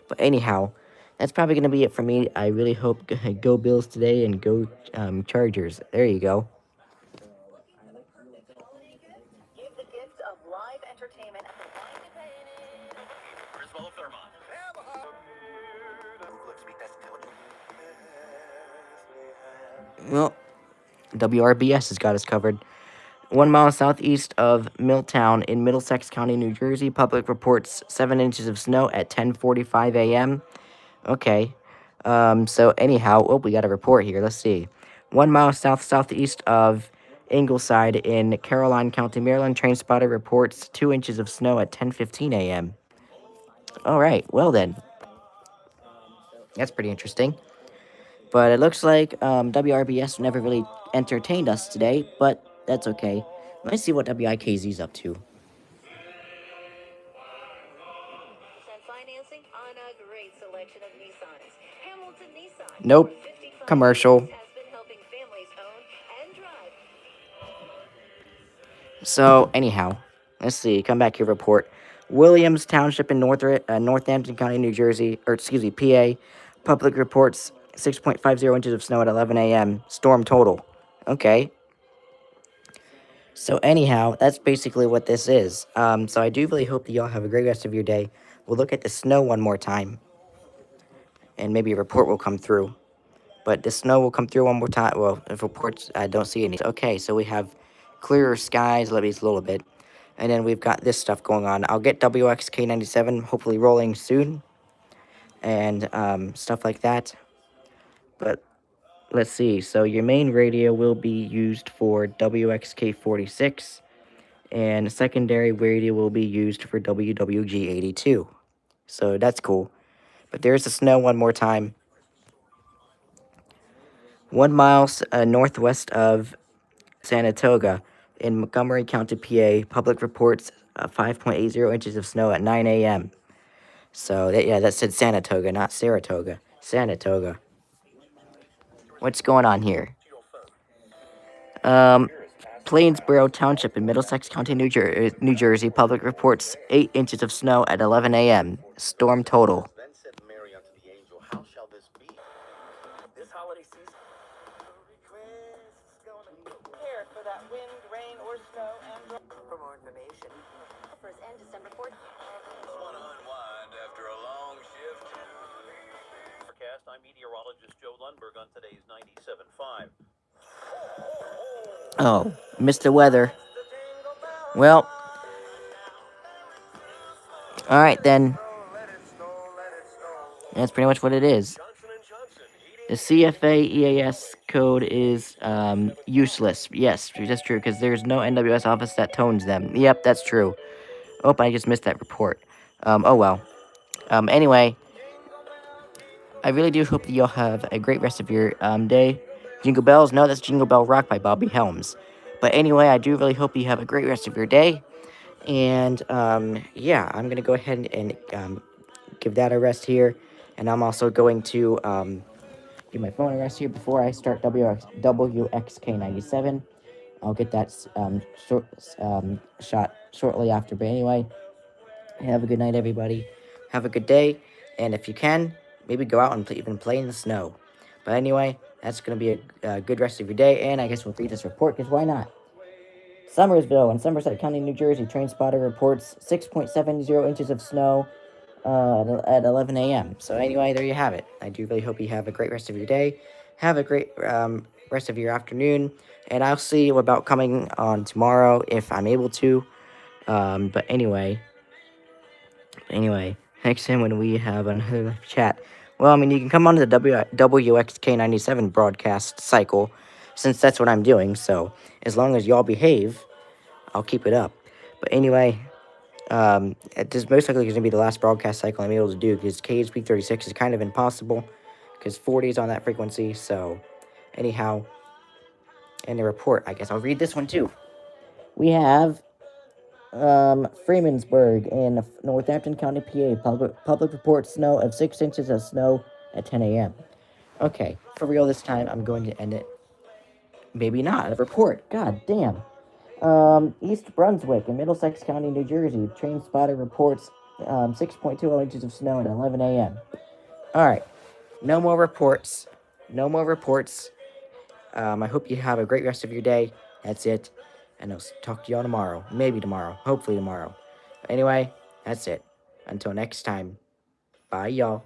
But anyhow, that's probably gonna be it for me. I really hope go Bills today and go Chargers. There you go. Give the gift of live entertainment. Griswold Thermont. Well, WRBS has got us covered. 1 mile southeast of Milltown in Middlesex County, New Jersey, public reports 7 inches of snow at 10:45 a.m. Okay. So anyhow, we got a report here. Let's see. 1 mile southeast of Ingleside in Caroline County, Maryland, train spotter reports 2 inches of snow at 10:15 a.m. All right. Well then, that's pretty interesting. But it looks like WRBS never really entertained us today, but that's okay. Let's see what WIKZ's up to. Financing on a great selection of Nissans. Hamilton Nissan. Nope. For 55 Commercial. years has been helping families own and drive. So, anyhow, let's see. Come back here, report. Williams Township in Northampton County, New Jersey, PA. Public reports 6.50 inches of snow at 11 a.m. Storm total. Okay. So, anyhow, that's basically what this is. So I do really hope that y'all have a great rest of your day. We'll look at the snow one more time. And maybe a report will come through. But the snow will come through one more time. Well, if reports, I don't see any. Okay, so we have clearer skies, at least a little bit. And then we've got this stuff going on. I'll get WXK97 hopefully rolling soon. And stuff like that. But let's see. So your main radio will be used for WXK46. And secondary radio will be used for WWG82. So that's cool. But there's the snow one more time. 1 mile northwest of Sanatoga in Montgomery County, PA. Public reports 5.80 inches of snow at 9 a.m. So, that said Sanatoga, not Saratoga. Sanatoga. What's going on here? Plainsboro Township in Middlesex County, New Jersey. Public reports 8 inches of snow at 11 a.m. Storm total. Then said Mary unto the angel, how shall this be? This holiday season. Prepared for that wind, rain, or snow and For more information. Offers end December 4th. Want to unwind after a long shift? Forecast, I'm meteorologist Joe Lundberg on today's 97.5. Oh, missed the weather. Well, alright then. That's pretty much what it is. The CFA EAS code is useless. Yes, that's true, because there's no NWS office that tones them. Yep, that's true. Oh, I just missed that report. Oh well. Anyway, I really do hope that you'll have a great rest of your day. Jingle Bells? No, that's Jingle Bell Rock by Bobby Helms. But anyway, I do really hope you have a great rest of your day. And yeah, I'm gonna go ahead and give that a rest here. And I'm also going to give my phone a rest here before I start WXK97. I'll get that shot shortly after. But anyway, have a good night, everybody. Have a good day. And if you can, maybe go out and even play in the snow. But anyway, that's going to be a good rest of your day. And I guess we'll read this report, because why not? Somersville in Somerset County, New Jersey. Train spotter reports 6.70 inches of snow at 11 a.m. So anyway, there you have it. I do really hope you have a great rest of your day. Have a great rest of your afternoon. And I'll see you about coming on tomorrow if I'm able to. But anyway, next time when we have another chat. Well, I mean, you can come on to the WXK97 broadcast cycle, since that's what I'm doing. So as long as y'all behave, I'll keep it up. But anyway, it is most likely going to be the last broadcast cycle I'm able to do, because KHP 36 is kind of impossible, because 40 is on that frequency. So anyhow, in the report, I guess I'll read this one too. We have Freemansburg in Northampton County, PA. Public reports snow of 6 inches of snow at 10 a.m. Okay, for real this time, I'm going to end it. Maybe not. A report. God damn. East Brunswick in Middlesex County, New Jersey. Train spotter reports 6.20 inches of snow at 11 a.m. Alright. No more reports. No more reports. I hope you have a great rest of your day. That's it. And I'll talk to y'all tomorrow. Maybe tomorrow. Hopefully tomorrow. Anyway, that's it. Until next time. Bye, y'all.